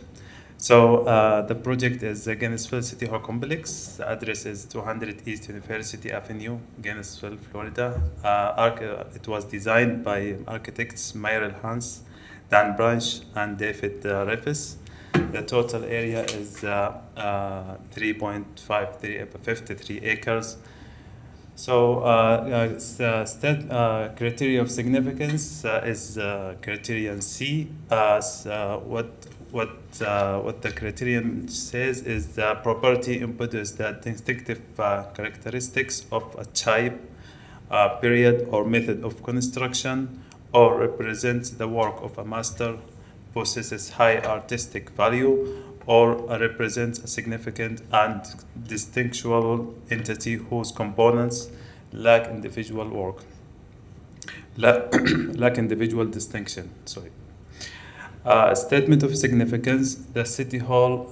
So the project is the Gainesville City Hall Complex. The address is 200 East University Avenue, Gainesville, Florida. It was designed by architects Myral Hans, Dan Branch, and David Reffes. The total area is 3.53 acres. So criteria of significance is criterion C. What the criterion says is the property embodies the distinctive characteristics of a type, period, or method of construction, or represents the work of a master, possesses high artistic value, or represents a significant and distinctual entity whose components lack individual distinction. Sorry. Statement of significance: the City Hall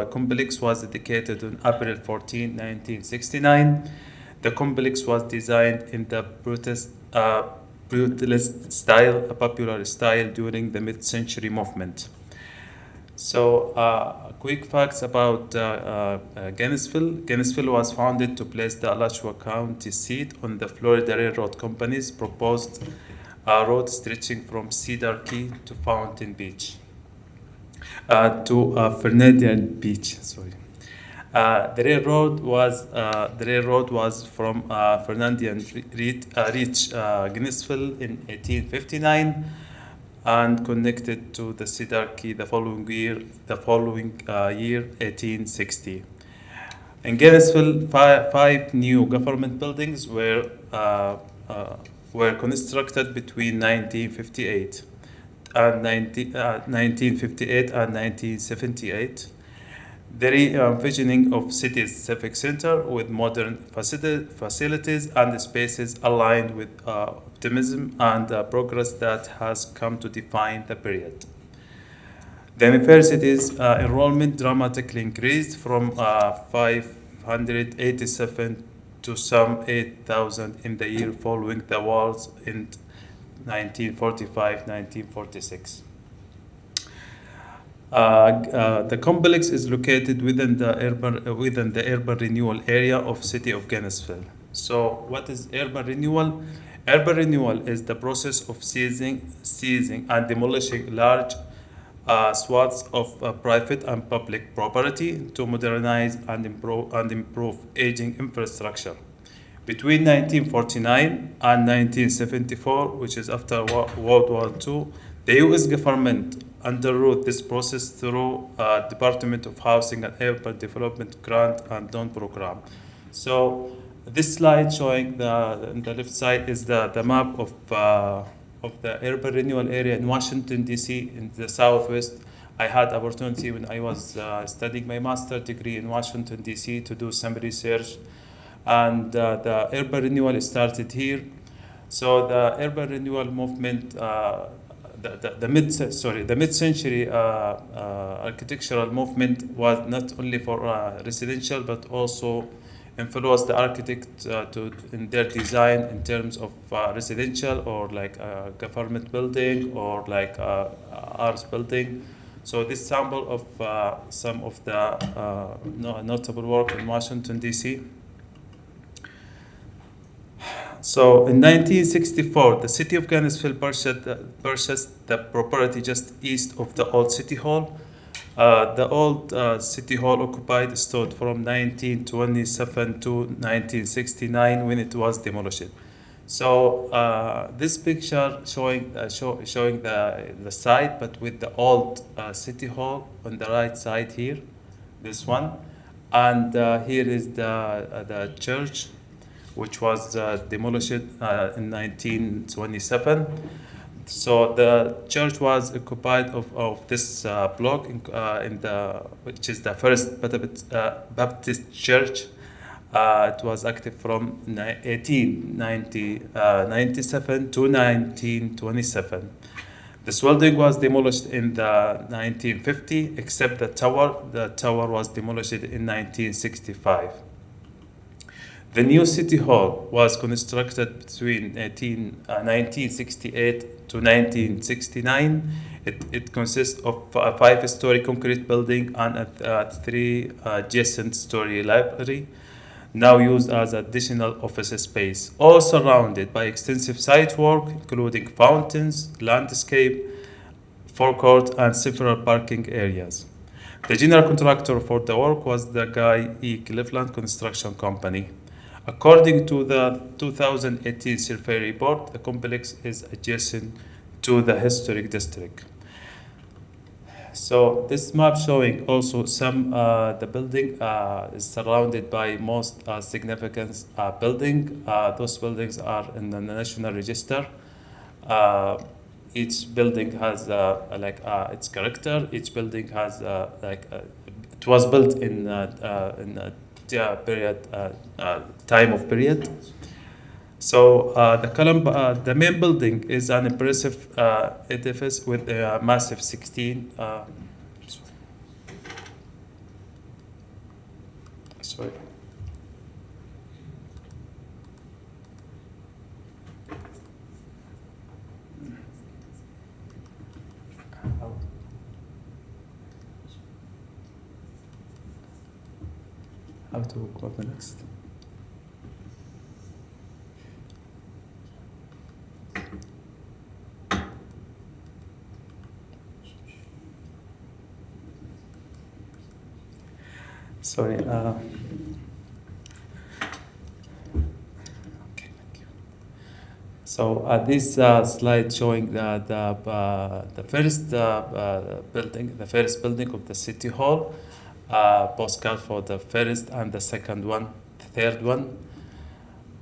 complex was dedicated on April 14, 1969. The complex was designed in the brutalist style, a popular style during the mid-century movement. So, quick facts about Gainesville. Gainesville was founded to place the Alachua County seat on the Florida Railroad Company's proposed road stretching from Cedar Key to Fountain Beach, to Fernandina Beach. Sorry, the railroad was from Fernandina reach Gainesville in 1859. And connected to the Cedar Key the following year, 1860. In Gainesville, five new government buildings were constructed between 1958 and 1978. the re-envisioning of city's civic center with modern facilities and spaces aligned with optimism and progress that has come to define the period. The university's enrollment dramatically increased from 587 to some 8,000 in the year following the wars in 1945-1946. The complex is located within the urban renewal area of City of Gainesville. So, what is urban renewal? Urban renewal is the process of seizing and demolishing large swaths of private and public property to modernize and improve aging infrastructure. Between 1949 and 1974, which is after World War II, the U.S. government underwrote this process through Department of Housing and Urban Development grant and loan program. So this slide showing on the left side is the map of the urban renewal area in Washington, D.C. in the Southwest. I had opportunity when I was studying my master's degree in Washington, D.C. to do some research. And the urban renewal started here. So the urban renewal movement, the mid-century architectural movement was not only for residential, but also influenced the architect in their design in terms of residential or like government building or like arts building. So this sample of some of the notable work in Washington, D.C. So in 1964, the city of Gainesville purchased the property just east of the old city hall. The old city hall occupied stood from 1927 to 1969 when it was demolished. So this picture showing the site, but with the old city hall on the right side here, this one, and here is the church, which was demolished in 1927. So the church was occupied of this block, which is the first Baptist church. It was active from 1897 to 1927. This building was demolished in the 1950, except the tower. The tower was demolished in 1965. The new city hall was constructed between 1968 to 1969. It consists of a 5-story concrete building and a 3 adjacent story library, now used as additional office space, all surrounded by extensive site work, including fountains, landscape, forecourt, and several parking areas. The general contractor for the work was the Guy E. Cleveland Construction Company. According to the 2018 survey report, the complex is adjacent to the historic district. So this map showing also the building is surrounded by most significant building. Those buildings are in the National Register. Each building has its character. Each building has it was built in time of period. So the main building is an impressive edifice with a massive 16. Sorry. How to go the next? Sorry. Okay, thank you. So this slide showing the first building, of the city hall. Postcard for the first and the second one, the third one.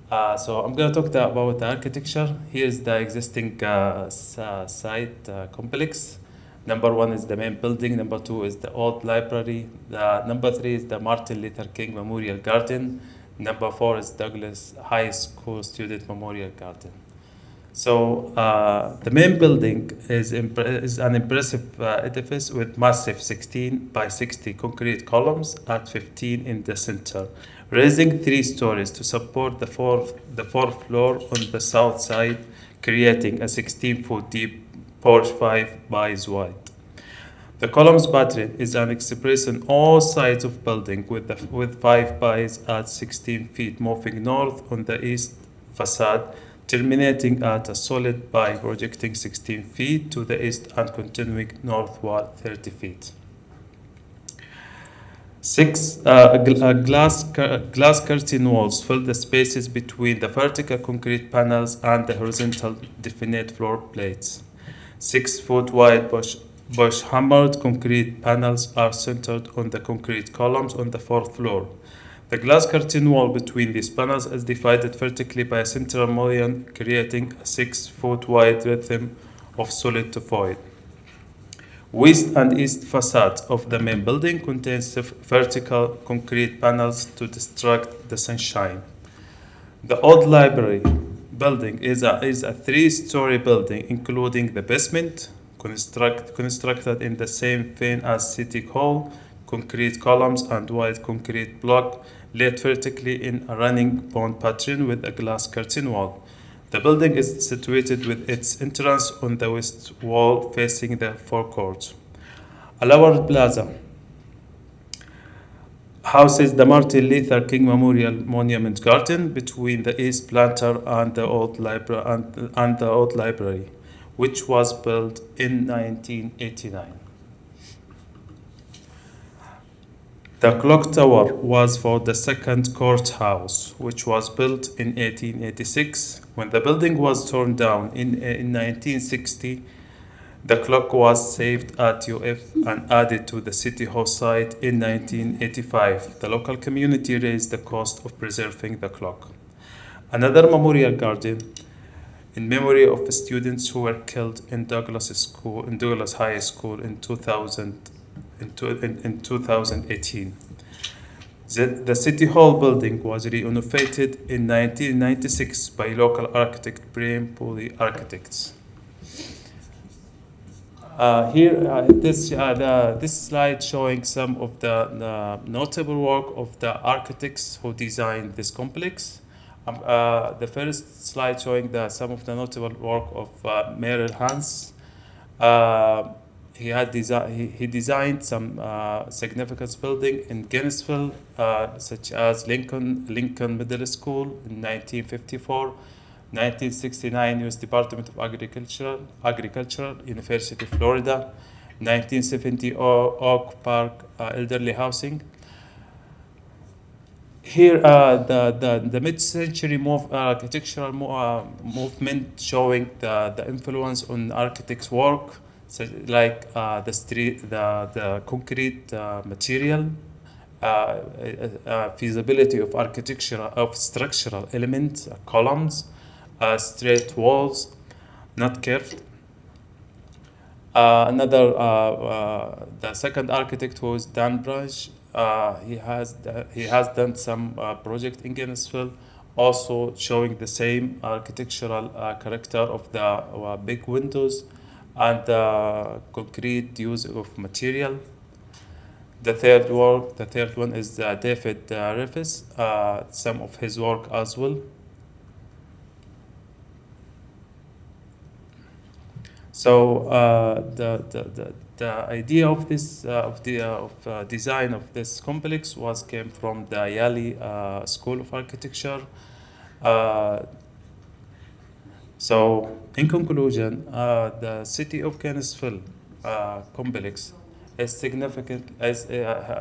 So I'm going to talk about the architecture. Here's the existing site complex. Number 1 is the main building. Number 2 is the old library. Number 3 is the Martin Luther King Memorial Garden. Number 4 is Douglas High School Student Memorial Garden. So the main building is an impressive edifice with massive 16 by 60 concrete columns at 15 in the center, raising 3 stories to support the fourth floor on the south side, creating a 16-foot deep porch 5 bays wide. The columns pattern is an express on all sides of building with 5 bays at 16 feet moving north on the east facade, terminating at a solid bay projecting 16 feet to the east and continuing northward 30 feet. 6 glass curtain walls fill the spaces between the vertical concrete panels and the horizontal definite floor plates. 6-foot wide bush hammered concrete panels are centered on the concrete columns on the 4th floor. The glass curtain wall between these panels is divided vertically by a central mullion, creating a 6-foot wide rhythm of solid to void. West and east facade of the main building contains vertical concrete panels to distract the sunshine. The old library building is a 3-story building, including the basement, constructed in the same vein as City Hall, concrete columns and wide concrete block laid vertically in a running pond pattern with a glass curtain wall. The building is situated with its entrance on the west wall facing the forecourt. A lower plaza houses the Martin Luther King Memorial Monument Garden between the East Planter and the old library, which was built in 1989. The clock tower was for the second courthouse, which was built in 1886. When the building was torn down in 1960, the clock was saved at UF and added to the City Hall site in 1985. The local community raised the cost of preserving the clock. Another memorial garden in memory of the students who were killed in Douglas High School in 2018. The City Hall building was renovated in 1996 by local architect Prem Puri Architects. This slide showing some of the notable work of the architects who designed this complex. The first slide showing some of the notable work of Merrill Hans. He designed some significant building in Gainesville, such as Lincoln Middle School in 1954, 1969 U.S. Department of Agriculture, University of Florida, 1970 Oak Park elderly housing. Here, the mid-century architectural movement showing the influence on architects' work, such like the concrete material, feasibility of structural elements, columns, straight walls, not curved. The second architect who is Dan Branch. He has done some project in Gainesville, also showing the same architectural character of the big windows and the concrete use of material. The third one is David Rivers, some of his work as well. So the idea of this design of this complex came from the Yale School of Architecture. So in conclusion, the city of Gainesville complex is significant,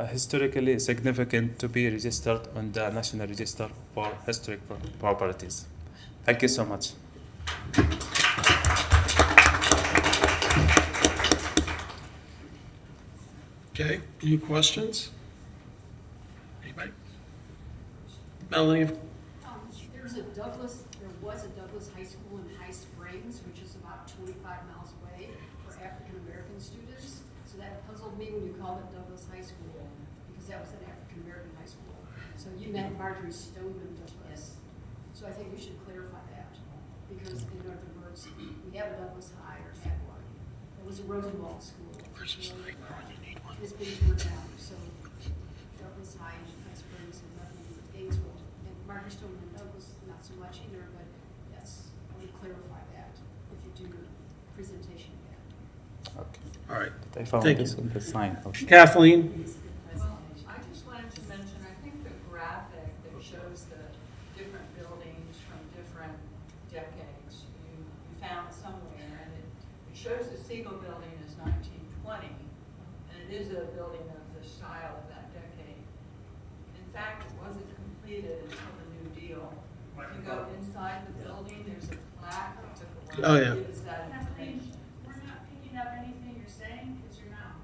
historically significant to be registered on the National Register for Historic Properties. Thank you so much. Okay, any questions? Anybody? Melanie? There there was a Douglas High School in High Springs, which is about 25 miles away for African-American students. So that puzzled me when you called it Douglas High School, because that was an African-American high school. So you meant Marjorie Stoneman Douglas. So I think you should clarify that, because in other words, we have a Douglas High or had one. It was a Rosenwald school. It's been torn down, so Douglas High and High Springs and nothing to do with Gainesville. And Marjorie Stoneman Douglas, not so much either, but yes, I would clarify that if you do your presentation again. Okay. All right. I found Thank this you. on the sign. Okay. Kathleen? Well, I just wanted to mention, I think the graphic that shows the different buildings from different decades you found somewhere, and it shows the Siegel building is 1920, and it is a building of the style of that decade. In fact, it wasn't completed until the New Deal. If you go inside the building, there's a plaque that took a while Oh, to yeah. give us that information. We're not picking up anything you're saying, because you're not.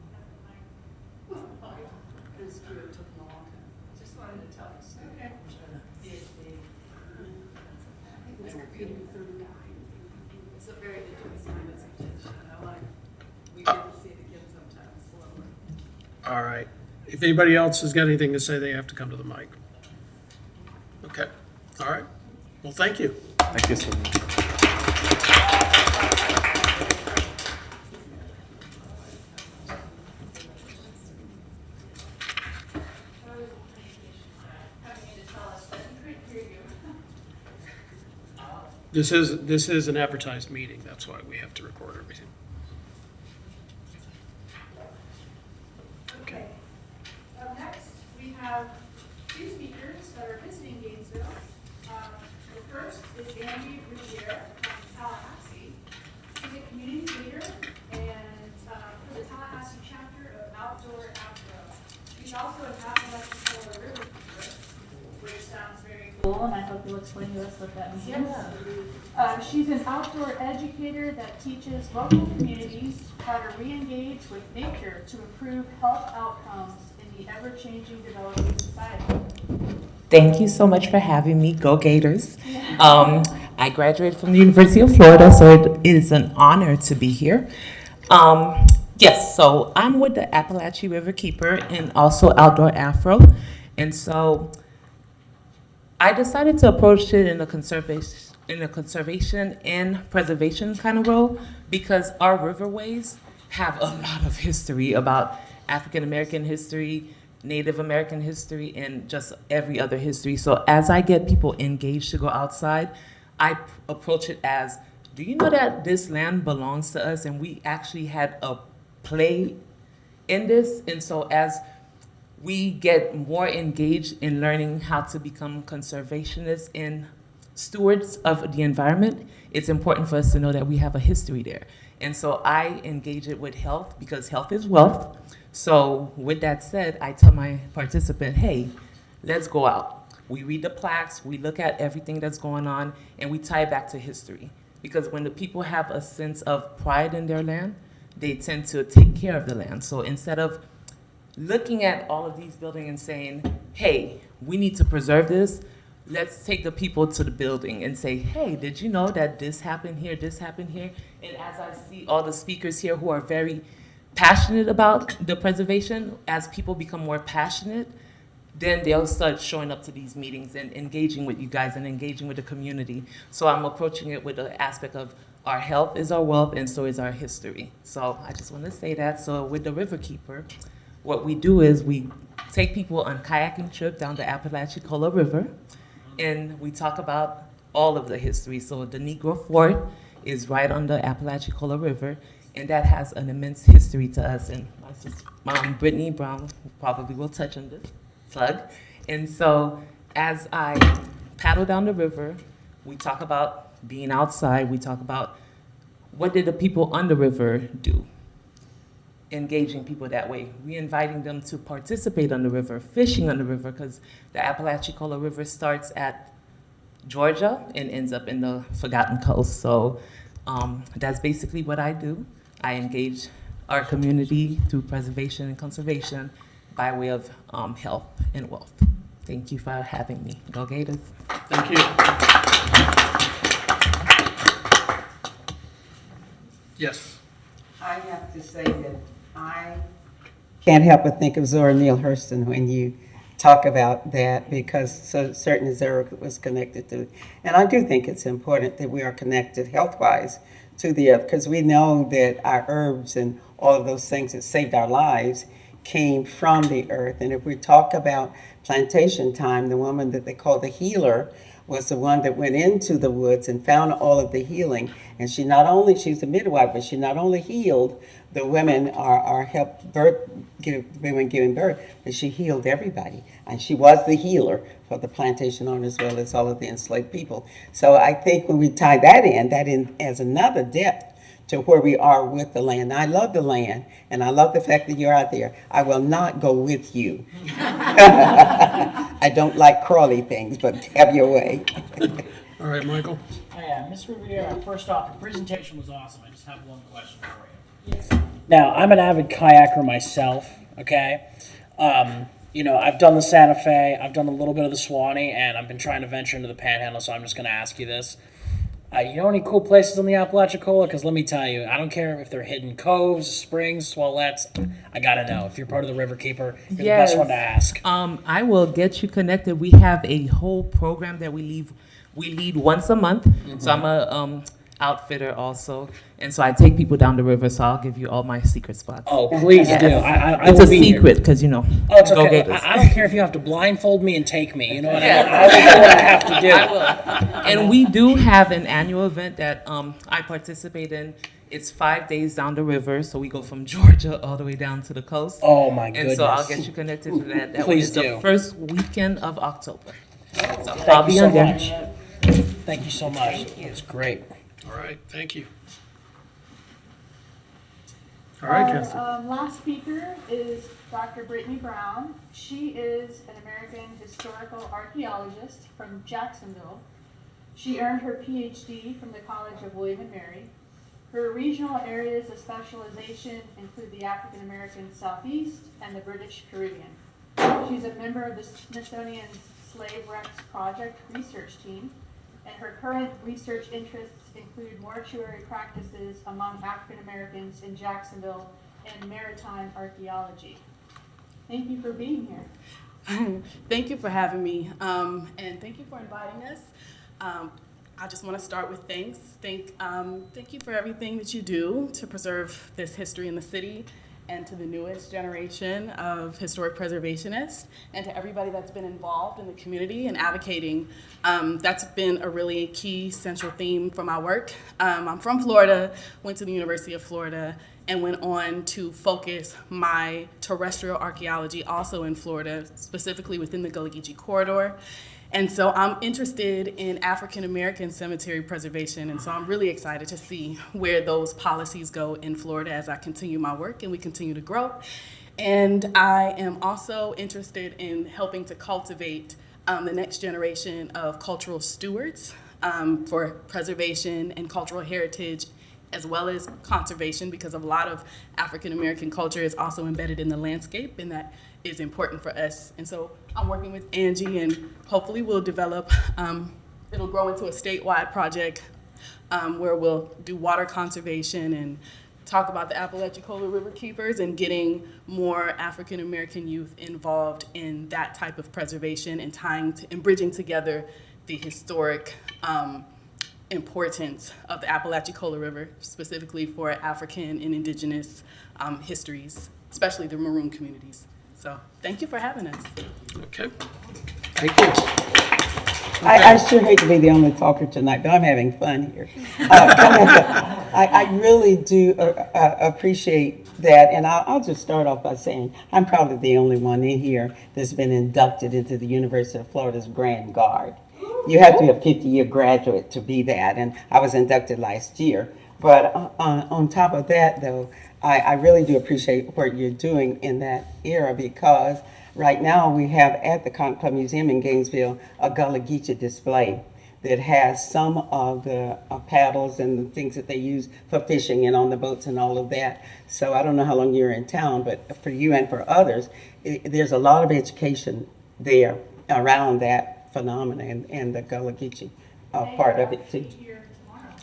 Because it took a long time. Just wanted to tell you. Okay. PhD. I think it was completed in 39. It's a very interesting presentation. I like, we get to see it again sometimes slowly. All right. If anybody else has got anything to say, they have to come to the mic. Okay. All right. Well, thank you. Thank you so much. This is an advertised meeting. That's why we have to record everything. Okay. Up next, we have two speakers that are visiting Gainesville. The first is Andy Riviere from Tallahassee. She's a community leader and for the Tallahassee chapter of Outdoor Afro. She's also an Appalachian River keeper, which sounds very cool, and I hope you'll explain to us what that means. She's an outdoor educator that teaches local communities how to re-engage with nature to improve health outcomes in the ever-changing developing society. Thank you so much for having me. Go Gators. I graduated from the University of Florida, so it is an honor to be here. Yes, so I'm with the Appalachian River Keeper and also Outdoor Afro. And so I decided to approach it in a conservation and preservation kind of role, because our riverways have a lot of history about African American history, Native American history, and just every other history. So as I get people engaged to go outside, I approach it as, do you know that this land belongs to us and we actually had a play in this? And so as we get more engaged in learning how to become conservationists and stewards of the environment, it's important for us to know that we have a history there. And so I engage it with health, because health is wealth. So with that said, I tell my participant, hey, let's go out. We read the plaques, we look at everything that's going on, and we tie it back to history. Because when the people have a sense of pride in their land, they tend to take care of the land. So instead of looking at all of these buildings and saying, hey, we need to preserve this, let's take the people to the building and say, hey, did you know that this happened here, this happened here? And as I see all the speakers here who are very passionate about the preservation, as people become more passionate, then they'll start showing up to these meetings and engaging with you guys and engaging with the community. So I'm approaching it with the aspect of our health is our wealth and so is our history. So I just want to say that. So with the Riverkeeper, what we do is we take people on kayaking trip down the Apalachicola River, and we talk about all of the history. So the Negro Fort is right on the Apalachicola River, and that has an immense history to us. And my sister, Mom Brittany Brown probably will touch on this plug. And so as I paddle down the river, we talk about being outside. We talk about what did the people on the river do? Engaging people that way, re-inviting them to participate on the river, fishing on the river, because the Apalachicola River starts at Georgia and ends up in the Forgotten Coast. So that's basically what I do. I engage our community through preservation and conservation by way of health and wealth. Thank you for having me. Go Gators. Thank you. Yes. I have to say that I can't help but think of Zora Neale Hurston when you talk about that, because so certain as Zora was connected to. And I do think it's important that we are connected health-wise to the earth, because we know that our herbs and all of those things that saved our lives came from the earth. And if we talk about plantation time, the woman that they call the healer was the one that went into the woods and found all of the healing. And she not only, she's a midwife, but she not only healed the women or helped women giving birth, but she healed everybody. And she was the healer for the plantation owners as well as all of the enslaved people. So I think when we tie that in as another depth to where we are with the land. I love the land, and I love the fact that you're out there. I will not go with you. I don't like crawly things, but have your way. All right, Michael. Oh, yeah, Ms. Riviera, first off, your presentation was awesome. I just have one question for you. Yes. Now, I'm an avid kayaker myself, okay? I've done the Santa Fe, I've done a little bit of the Swanee, and I've been trying to venture into the Panhandle, so I'm just going to ask you this. You know any cool places on the Apalachicola? Because let me tell you, I don't care if they're hidden coves, springs, swalettes. I gotta know. If you're part of the River Keeper, you're the best one to ask. I will get you connected. We have a whole program that we lead once a month. So I'm a outfitter also, and so I take people down the river. So I'll give you all my secret spots. Oh, please do. It's a secret because Oh, it's go okay. Gators. I don't care if you have to blindfold me and take me. You know what I mean? I'll do what I have to do. I will. And we do have an annual event that I participate in. It's 5 days down the river, so we go from Georgia all the way down to the coast. Oh my goodness! And so I'll get you connected to that. That Please is do. the first weekend of October. So Thank I'll you be so on there. much. Thank you so much. It's great. All right, thank you. All right, Kathy. Our last speaker is Dr. Brittany Brown. She is an American historical archaeologist from Jacksonville. She earned her PhD from the College of William and Mary. Her regional areas of specialization include the African American Southeast and the British Caribbean. She's a member of the Smithsonian's Slave Wrecks Project research team, and her current research interests include mortuary practices among African Americans in Jacksonville and maritime archaeology. Thank you for being here. Thank you for having me, and thank you for inviting us. I just want to start with thanks. Thank you for everything that you do to preserve this history in the city, and to the newest generation of historic preservationists, and to everybody that's been involved in the community and advocating. That's been a really key central theme for my work. I'm from Florida, went to the University of Florida, and went on to focus my terrestrial archaeology also in Florida, specifically within the Gullah Geechee corridor. And so I'm interested in African American cemetery preservation, and so I'm really excited to see where those policies go in Florida as I continue my work and we continue to grow. And I am also interested in helping to cultivate the next generation of cultural stewards for preservation and cultural heritage, as well as conservation, because a lot of African American culture is also embedded in the landscape, and that is important for us. And so I'm working with Angie, and hopefully we'll develop, it'll grow into a statewide project where we'll do water conservation and talk about the Apalachicola River Keepers and getting more African American youth involved in that type of preservation and and bridging together the historic importance of the Apalachicola River, specifically for African and indigenous histories, especially the maroon communities. So thank you for having us. Okay, thank you. I sure hate to be the only talker tonight, but I'm having fun here. I really do appreciate that, and I'll just start off by saying I'm probably the only one in here that's been inducted into the University of Florida's Grand Guard. You have to be a 50-year graduate to be that, and I was inducted last year. But on top of that, though, I really do appreciate what you're doing in that era, because right now we have at the Cotton Club Museum in Gainesville a Gullah Geechee display that has some of the paddles and the things that they use for fishing and on the boats and all of that. So I don't know how long you're in town, but for you and for others, there's a lot of education there around that phenomena and the Gullah Geechee part of it too. Here tomorrow.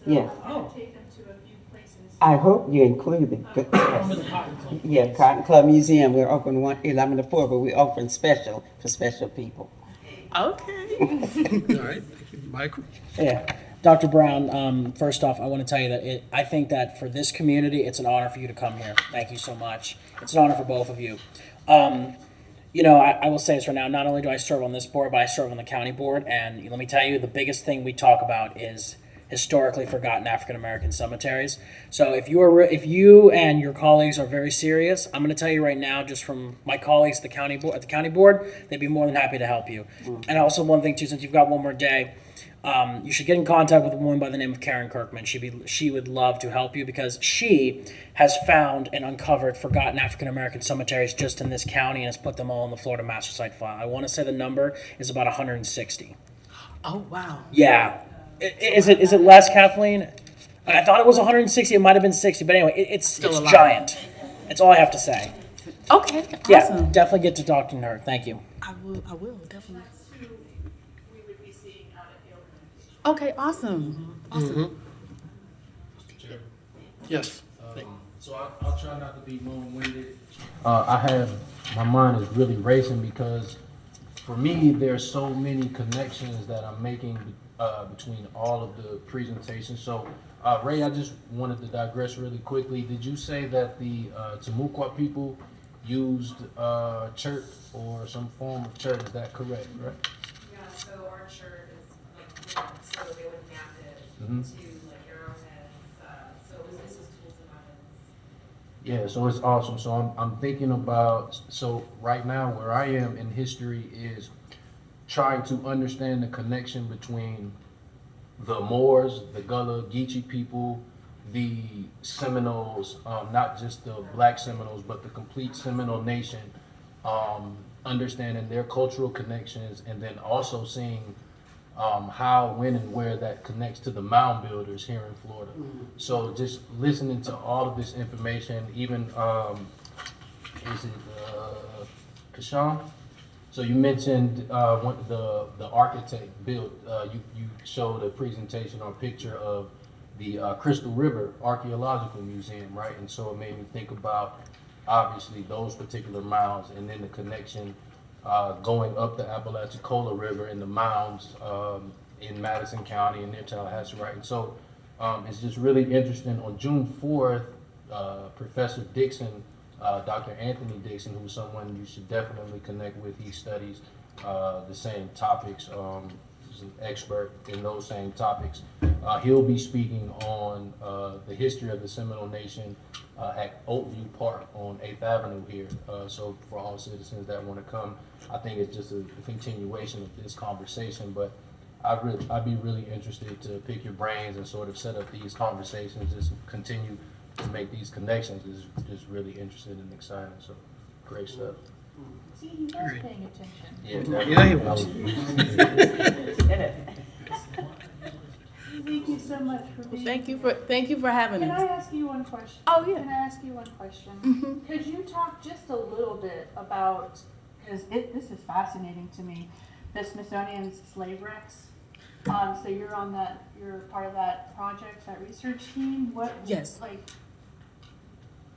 Yeah. I'm gonna take them to a few places. I hope you include the yeah, Cotton Club Museum. We're open 11 to 4, but we open special for special people. Okay. All right, thank you. Michael? Yeah. Dr. Brown, first off, I want to tell you that I think that for this community, it's an honor for you to come here. Thank you so much. It's an honor for both of you. You know, I will say this right now, not only do I serve on this board, but I serve on the county board, and let me tell you, the biggest thing we talk about is historically forgotten African American cemeteries. So if you and your colleagues are very serious, I'm going to tell you right now, just from my colleagues at the county board, they'd be more than happy to help you. And also one thing too, since you've got one more day, you should get in contact with a woman by the name of Karen Kirkman. She would love to help you because she has found and uncovered forgotten African American cemeteries just in this county and has put them all in the Florida Master Site file. I want to say the number is about 160. Oh, wow. Yeah. Is it less, Kathleen? I thought it was 160. It might have been 60, but anyway, it's lot. giant. That's all I have to say. Okay, Yeah, awesome. definitely get to talk to her. Thank you. I will, definitely. That's who we would be seeing out at the opening. Okay, awesome. Awesome. Yes. So I'll try not to be long-winded. My mind is really racing because for me, there's so many connections that I'm making between all of the presentations. So Ray, I just wanted to digress really quickly. Did you say that the Timucua people used chert or some form of chert? Is that correct, right? Yeah, so our chert is like, so they would map it to like arrowheads. So this is tools and weapons. Yeah, so it's awesome. So I'm thinking about, so right now where I am in history is trying to understand the connection between the Moors, the Gullah Geechee people, the Seminoles, not just the Black Seminoles, but the complete Seminole nation, understanding their cultural connections, and then also seeing how, when, and where that connects to the mound builders here in Florida. So just listening to all of this information, even, is it Kashawn? So you mentioned the architect built, you showed a presentation or picture of the Crystal River Archaeological Museum, right? And so it made me think about, obviously, those particular mounds and then the connection going up the Apalachicola River and the mounds in Madison County and near Tallahassee, right? And so it's just really interesting. On June 4th, Professor Dixon, Dr. Anthony Dixon, who's someone you should definitely connect with. He studies the same topics. He's an expert in those same topics. He'll be speaking on the history of the Seminole Nation at Oakview Park on 8th Avenue here. So for all citizens that want to come, I think it's just a continuation of this conversation, but I'd be really interested to pick your brains and sort of set up these conversations, just continue to make these connections. Is just really interested and exciting. So great stuff. See, he was paying attention. Yeah, he was. Thank you so much for being Thank you for having Can us. I ask you one question? Oh, yeah. Can I ask you one question? Could you talk just a little bit about, because this is fascinating to me, the Smithsonian's slave wrecks. So you're part of that project, that research team. Yes.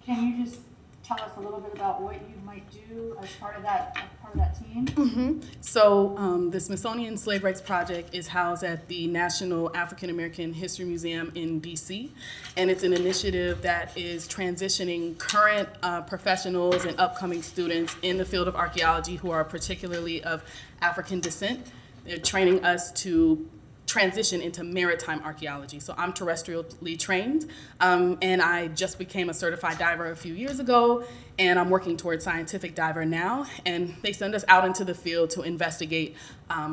Can you just tell us a little bit about what you might do as part of that team? So the Smithsonian Slave Wrecks Project is housed at the National African American History Museum in DC, and it's an initiative that is transitioning current professionals and upcoming students in the field of archaeology who are particularly of African descent. They're training us to transition into maritime archaeology. So I'm terrestrially trained, and I just became a certified diver a few years ago, and I'm working towards scientific diver now. And they send us out into the field to investigate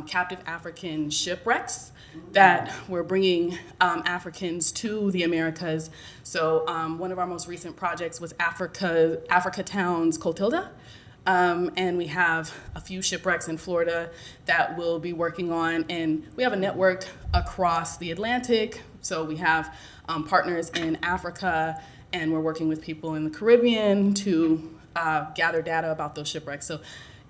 captive African shipwrecks that were bringing Africans to the Americas. So one of our most recent projects was Africa Town's Clotilda. And we have a few shipwrecks in Florida that we'll be working on. And we have a network across the Atlantic. So we have partners in Africa, and we're working with people in the Caribbean to gather data about those shipwrecks. So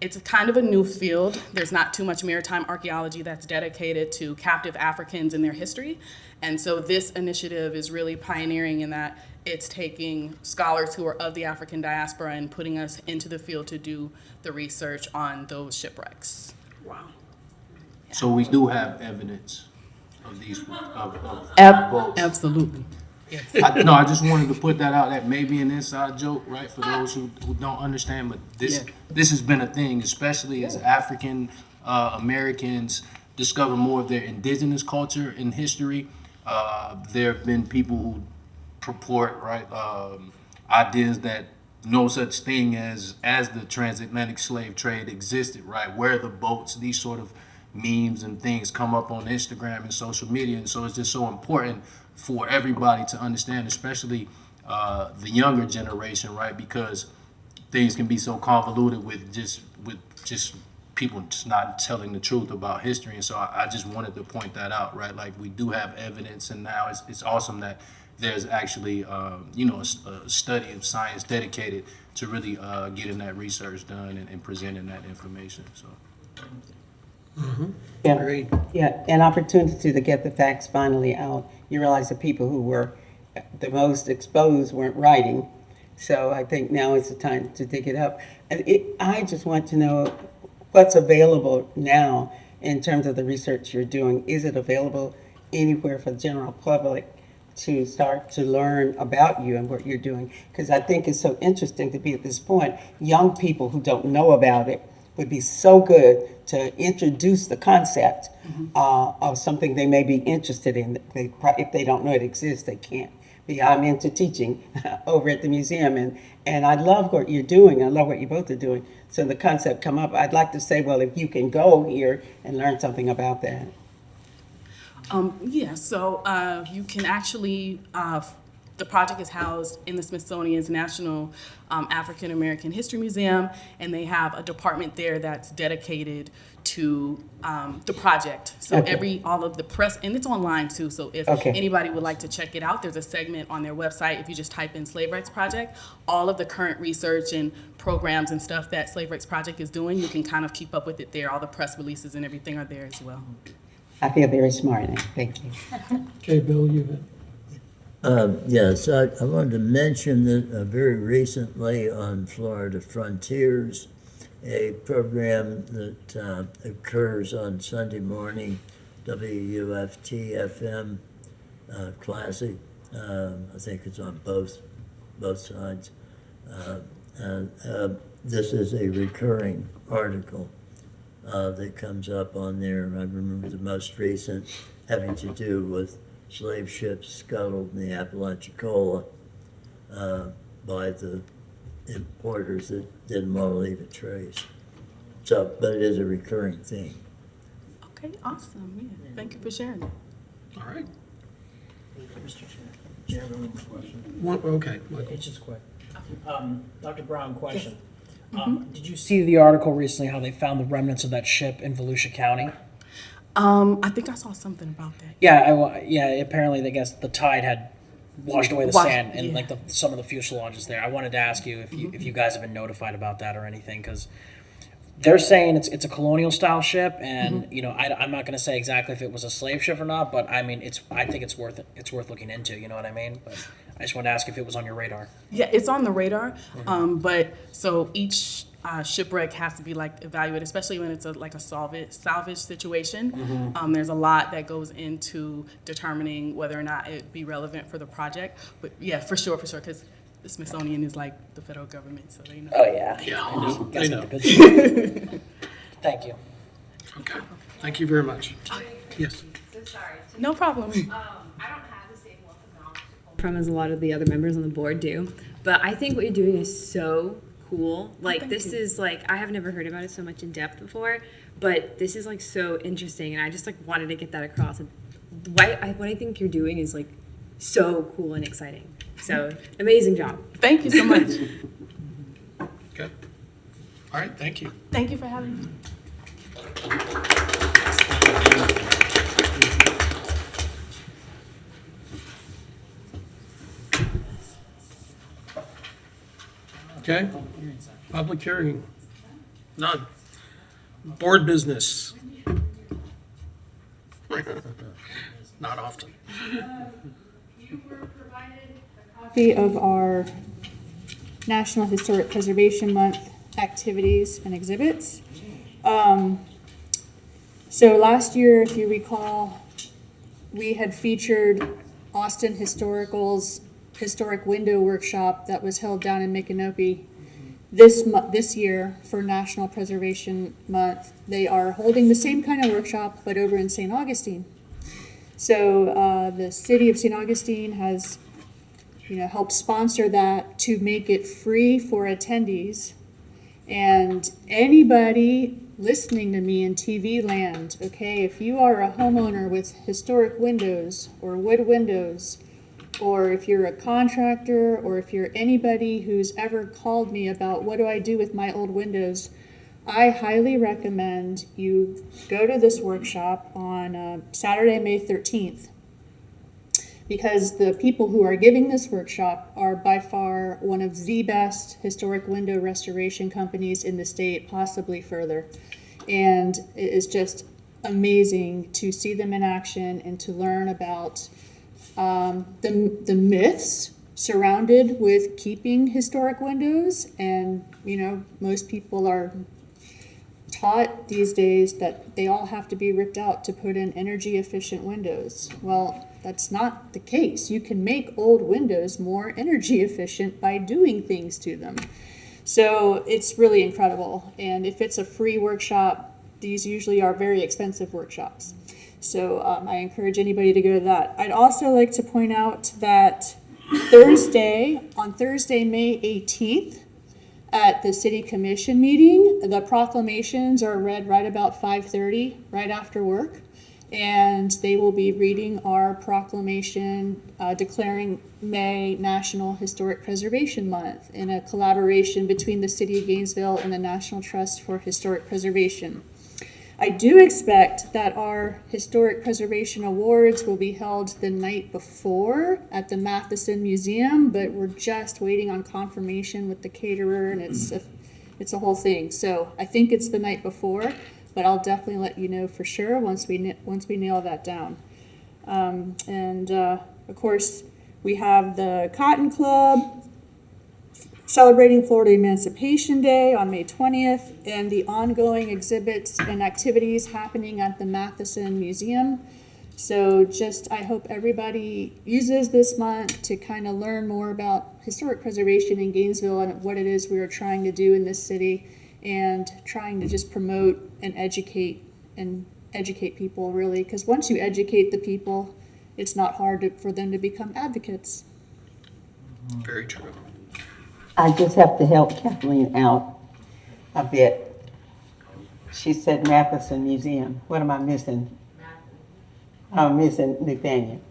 It's a kind of a new field. There's not too much maritime archaeology that's dedicated to captive Africans and their history. And so this initiative is really pioneering in that it's taking scholars who are of the African diaspora and putting us into the field to do the research on those shipwrecks. Wow. So we do have evidence of these, of boats. Absolutely. No, I just wanted to put that out. That may be an inside joke, right, for those who don't understand. But this has been a thing, especially as African Americans discover more of their indigenous culture and history. There have been people who purport, right, ideas that no such thing as the transatlantic slave trade existed, right? Where are the boats? These sort of memes and things come up on Instagram and social media, and so it's just so important for everybody to understand, especially the younger generation, right? Because things can be so convoluted with just people just not telling the truth about history, and so I just wanted to point that out, right? Like, we do have evidence, and now it's awesome that there's actually a study of science dedicated to really getting that research done and presenting that information. So. Yeah, an opportunity to get the facts finally out. You realize the people who were the most exposed weren't writing, so I think now is the time to dig it up. I just want to know what's available now in terms of the research you're doing. Is it available anywhere for the general public to start to learn about you and what you're doing? Because I think it's so interesting to be at this point. Young people who don't know about it would be so good to introduce the concept of something they may be interested in. If they don't know it exists, they can't. I'm into teaching over at the museum, and I love what you're doing. I love what you both are doing. So the concept come up. I'd like to say, well, if you can go here and learn something about that. So you can actually, the project is housed in the Smithsonian's National African American History Museum, and they have a department there that's dedicated to the project. So all of the press, and it's online too, so if anybody would like to check it out, there's a segment on their website. If you just type in Slave Rights Project, all of the current research and programs and stuff that Slave Rights Project is doing, you can kind of keep up with it there. All the press releases and everything are there as well. I feel very smart now. Thank you. Okay, Bill, you have. Yes, I wanted to mention that very recently on Florida Frontiers, a program that occurs on Sunday morning, WUFT-FM Classic. I think it's on both sides. This is a recurring article that comes up on there. I remember the most recent having to do with slave ships scuttled in the Apalachicola by the importers that didn't want to leave a trace. So, but it is a recurring theme. Okay, awesome. Yeah, thank you for sharing it. All right. Mr. Chairman, one question. Okay, Michael. It's just quick. Dr. Brown, question. Did you see the article recently how they found the remnants of that ship in Volusia County? I think I saw something about that. Yeah, apparently, I guess the tide had washed away the sand and like some of the fuselages there. I wanted to ask you if you guys have been notified about that or anything, because they're saying it's a colonial style ship, and I'm not going to say exactly if it was a slave ship or not, but I mean I think it's worth looking into. You know what I mean? But I just wanted to ask if it was on your radar. Yeah, it's on the radar, but so each shipwreck has to be evaluated, especially when it's a salvage situation. There's a lot that goes into determining whether or not it'd be relevant for the project. But yeah, for sure, because the Smithsonian is like the federal government, so they know. Oh yeah, they know. Thank you. Okay, thank you very much. Yes. So sorry. No problem. I don't have the same wealth of knowledge from as a lot of the other members on the board do, but I think what you're doing is so cool. This is I have never heard about it so much in depth before, but this is so interesting, and I just wanted to get that across. What I think you're doing is so cool and exciting. So amazing job. Thank you so much. Okay. All right, thank you. Thank you for having me. Okay, public hearing. None. Board business. Not often. You were provided a copy of our National Historic Preservation Month activities and exhibits. So last year, if you recall, we had featured Austin Historical's Historic Window Workshop that was held down in Micanopy. This year, for National Preservation Month, they are holding the same kind of workshop, but over in St. Augustine. So the city of St. Augustine has, helped sponsor that to make it free for attendees. And anybody listening to me in TV land, okay, if you are a homeowner with historic windows or wood windows, or if you're a contractor, or if you're anybody who's ever called me about what do I do with my old windows, I highly recommend you go to this workshop on Saturday, May 13th, because the people who are giving this workshop are by far one of the best historic window restoration companies in the state, possibly further. And it is just amazing to see them in action and to learn about the myths surrounded with keeping historic windows. And, most people are taught these days that they all have to be ripped out to put in energy efficient windows. Well, that's not the case. You can make old windows more energy efficient by doing things to them. So it's really incredible. And if it's a free workshop, these usually are very expensive workshops. So I encourage anybody to go to that. I'd also like to point out that on Thursday, May 18th, at the City Commission meeting, the proclamations are read right about 5:30, right after work. And they will be reading our proclamation declaring May National Historic Preservation Month in a collaboration between the City of Gainesville and the National Trust for Historic Preservation. I do expect that our Historic Preservation Awards will be held the night before at the Matheson Museum, but we're just waiting on confirmation with the caterer, and it's a whole thing. So I think it's the night before, but I'll definitely let you know for sure once we nail that down. Of course, we have the Cotton Club celebrating Florida Emancipation Day on May 20th, and the ongoing exhibits and activities happening at the Matheson Museum. So I hope everybody uses this month to kind of learn more about historic preservation in Gainesville and what it is we are trying to do in this city, and trying to just promote and educate people, really, because once you educate the people, it's not hard for them to become advocates. Very true. I just have to help Kathleen out a bit. She said Matheson Museum. What am I missing? I'm missing Nathaniel.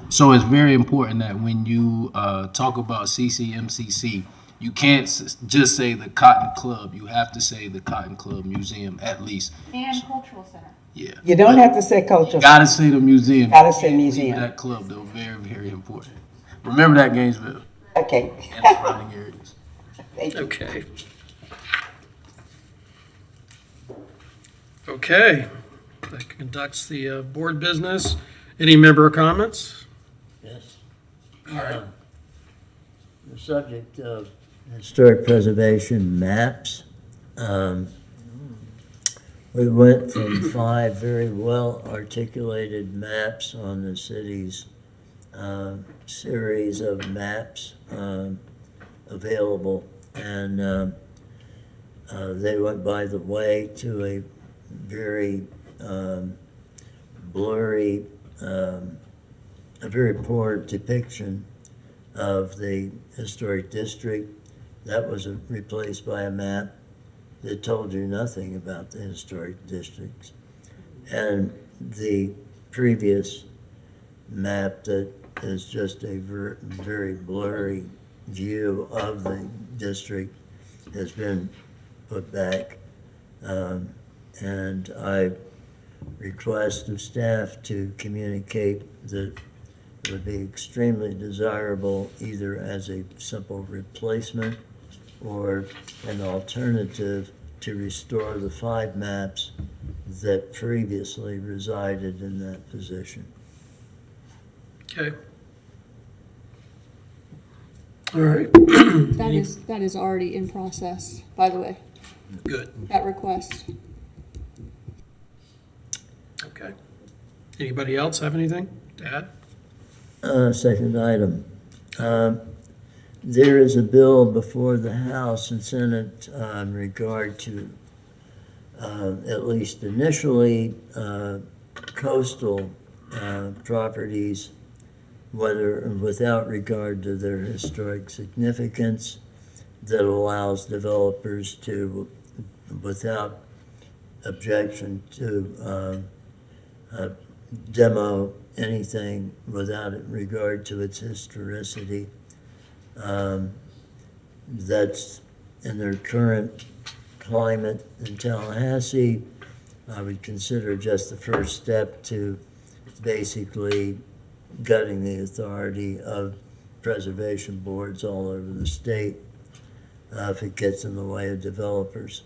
So it's very important that when you talk about CCMCC, you can't just say the Cotton Club. You have to say the Cotton Club Museum at least. And Cultural Center. Yeah. You don't have to say cultural. Gotta say the museum. Gotta say museum. That club, though, very, very important. Remember that, Gainesville. Okay. And the surrounding areas. Okay. Okay. That conducts the board business. Any member comments? Yes. The subject of historic preservation maps. We went from 5 very well articulated maps on the city's series of maps available, and they went by the way to a very blurry, a very poor depiction of the historic district. That was replaced by a map that told you nothing about the historic districts. And the previous map that is just a very blurry view of the district has been put back. And I request of staff to communicate that it would be extremely desirable, either as a simple replacement or an alternative to restore the 5 maps that previously resided in that position. Okay. All right. That is already in process, by the way, Good. that request. Okay. Anybody else have anything to add? Second item. There is a bill before the House and Senate in regard to, at least initially, coastal properties, whether without regard to their historic significance, that allows developers to, without objection, to demo anything without regard to its historicity. That's in their current climate in Tallahassee. I would consider just the first step to basically gutting the authority of preservation boards all over the state if it gets in the way of developers.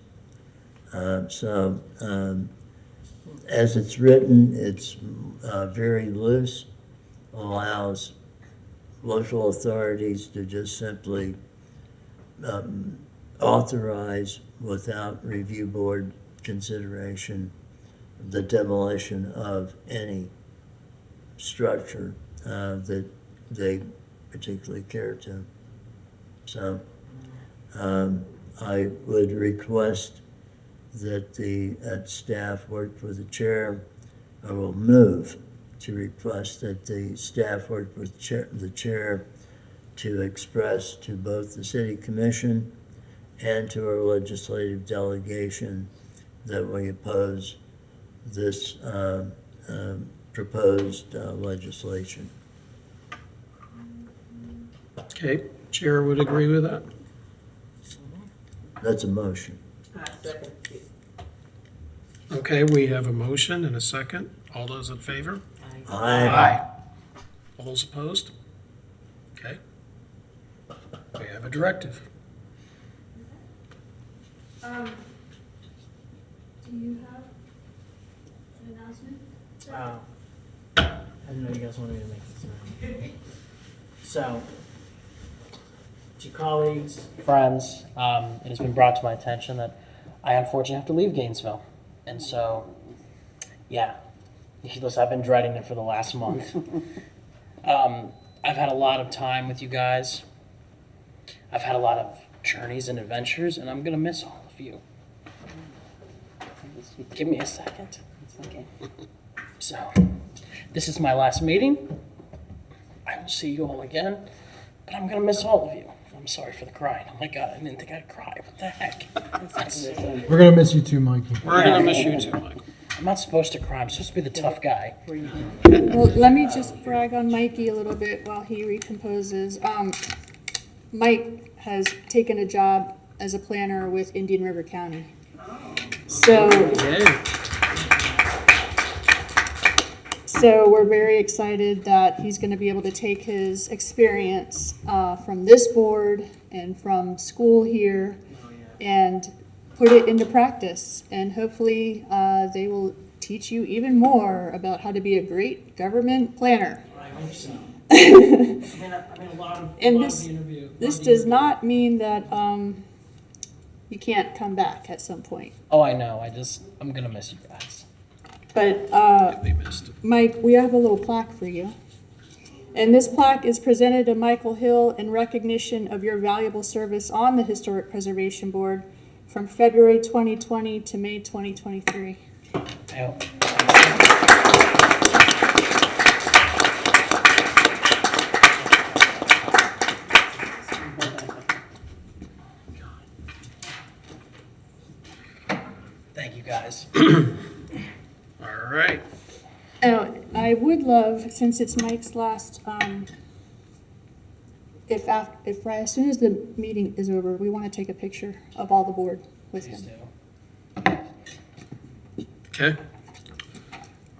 As it's written, it's very loose, allows local authorities to just simply authorize without review board consideration the demolition of any structure that they particularly care to. So I would request that staff work with the chair. I will move to request that the staff work with the chair to express to both the city commission and to our legislative delegation that we oppose this proposed legislation. Okay, chair would agree with that. That's a motion. Okay, we have a motion and a second. All those in favor? Aye. All those opposed? Okay. We have a directive. Do you have an announcement? I didn't know you guys wanted me to make this tonight. So, to colleagues, friends, it has been brought to my attention that I unfortunately have to leave Gainesville. And so, yeah, listen, I've been dreading it for the last month. I've had a lot of time with you guys. I've had a lot of journeys and adventures, and I'm going to miss all of you. Give me a second. Okay. So, this is my last meeting. I will see you all again, but I'm going to miss all of you. I'm sorry for the crying. Oh my God, I didn't think I'd cry. What the heck? We're gonna miss you too, Mikey. We're gonna miss you too, Michael. I'm not supposed to cry. I'm supposed to be the tough guy. Well, let me just brag on Mikey a little bit while he recomposes. Mike has taken a job as a planner with Indian River County. So we're very excited that he's going to be able to take his experience from this board and from school here and put it into practice. And hopefully they will teach you even more about how to be a great government planner. I hope so. I mean, a lot of And the interview. this does not mean that you can't come back at some point. Oh, I know. I'm going to miss you guys. But, Mike, we have a little plaque for you. And this plaque is presented to Michael Hill in recognition of your valuable service on the Historic Preservation Board from February 2020 to May 2023. I hope. Thank you, guys. All right. Oh, I would love, since it's Mike's last, if as soon as the meeting is over, we want to take a picture of all the board with him. Okay.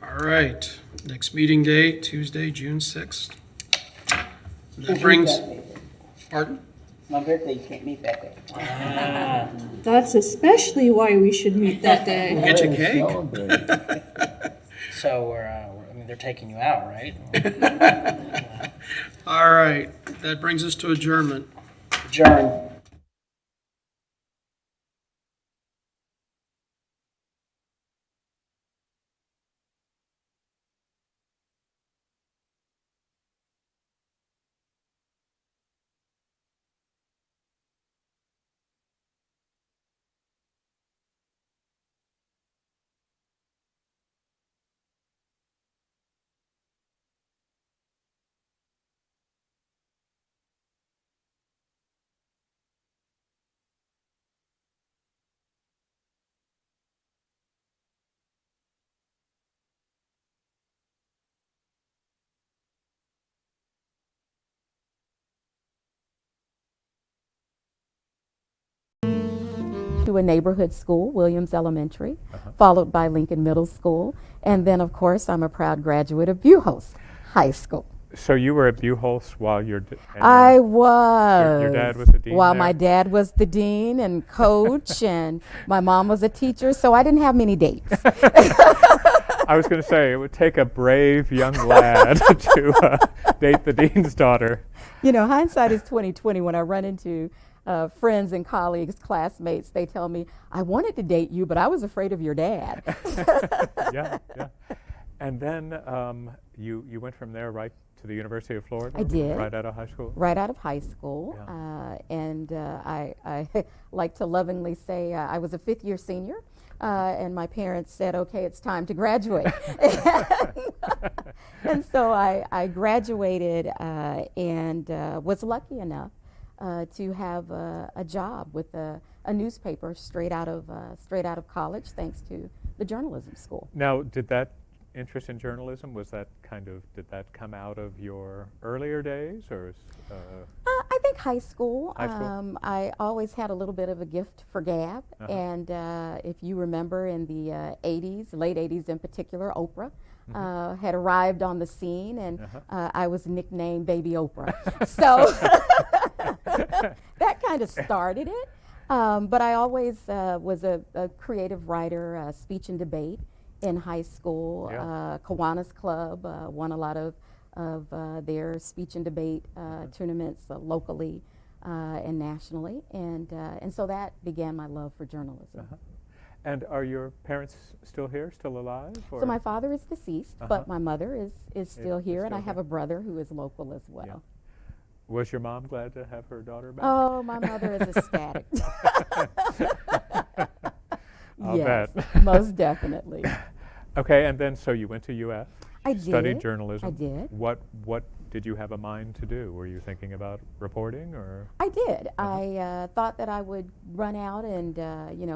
All right. Next meeting date, Tuesday, June 6th. That brings, pardon? My birthday, you can't meet that day. That's especially why we should meet that day. We'll get you cake. So I mean, they're taking you out, right? All right, that brings us to adjournment. Adjourn. To a neighborhood school, Williams Elementary, followed by Lincoln Middle School, and then, of course, I'm a proud graduate of Buchholz High School. So you were at Buchholz while I was. Your dad was the dean While there? my dad was the dean and coach, and my mom was a teacher, so I didn't have many dates. I was going to say, it would take a brave young lad to date the dean's daughter. You know, hindsight is 20/20. When I run into friends and colleagues, classmates, they tell me, I wanted to date you, but I was afraid of your dad. Yeah. And then you went from there right to the University of Florida? I did. Right out of high school? Right out of high school. Yeah. And I like to lovingly say I was a fifth-year senior, and my parents said, okay, it's time to graduate. And so I graduated and was lucky enough to have a job with a newspaper straight out of college, thanks to the journalism school. Now, did that interest in journalism, did that come out of your earlier days, or? I think high school. High school? I always had a little bit of a gift for gab, and if you remember in the 80s, late 80s in particular, Oprah had arrived on the scene, and I was nicknamed Baby Oprah. So that kind of started it. But I always was a creative writer, speech and debate in high school. Kiwanis Club won a lot of their speech and debate tournaments locally and nationally, and so that began my love for journalism. And are your parents still here, still alive? Or? So my father is deceased, but my mother is still here, and I have here. a brother who is local as well. Yeah. Was your mom glad to have her daughter back? Oh, my mother is ecstatic. I'll yes, bet. Most definitely. Okay, and then so you went to UF. I did. Studied journalism. I did. What did you have a mind to do? Were you thinking about reporting, or? I did. I thought that I would run out and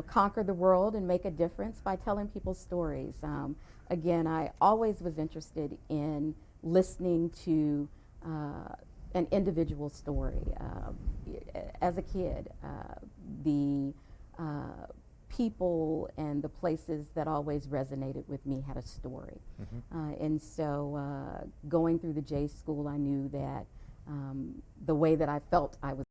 conquer the world and make a difference by telling people's stories. Again, I always was interested in listening to an individual story. As a kid, the people and the places that always resonated with me had a story. And so going through the J School, I knew that the way that I felt I was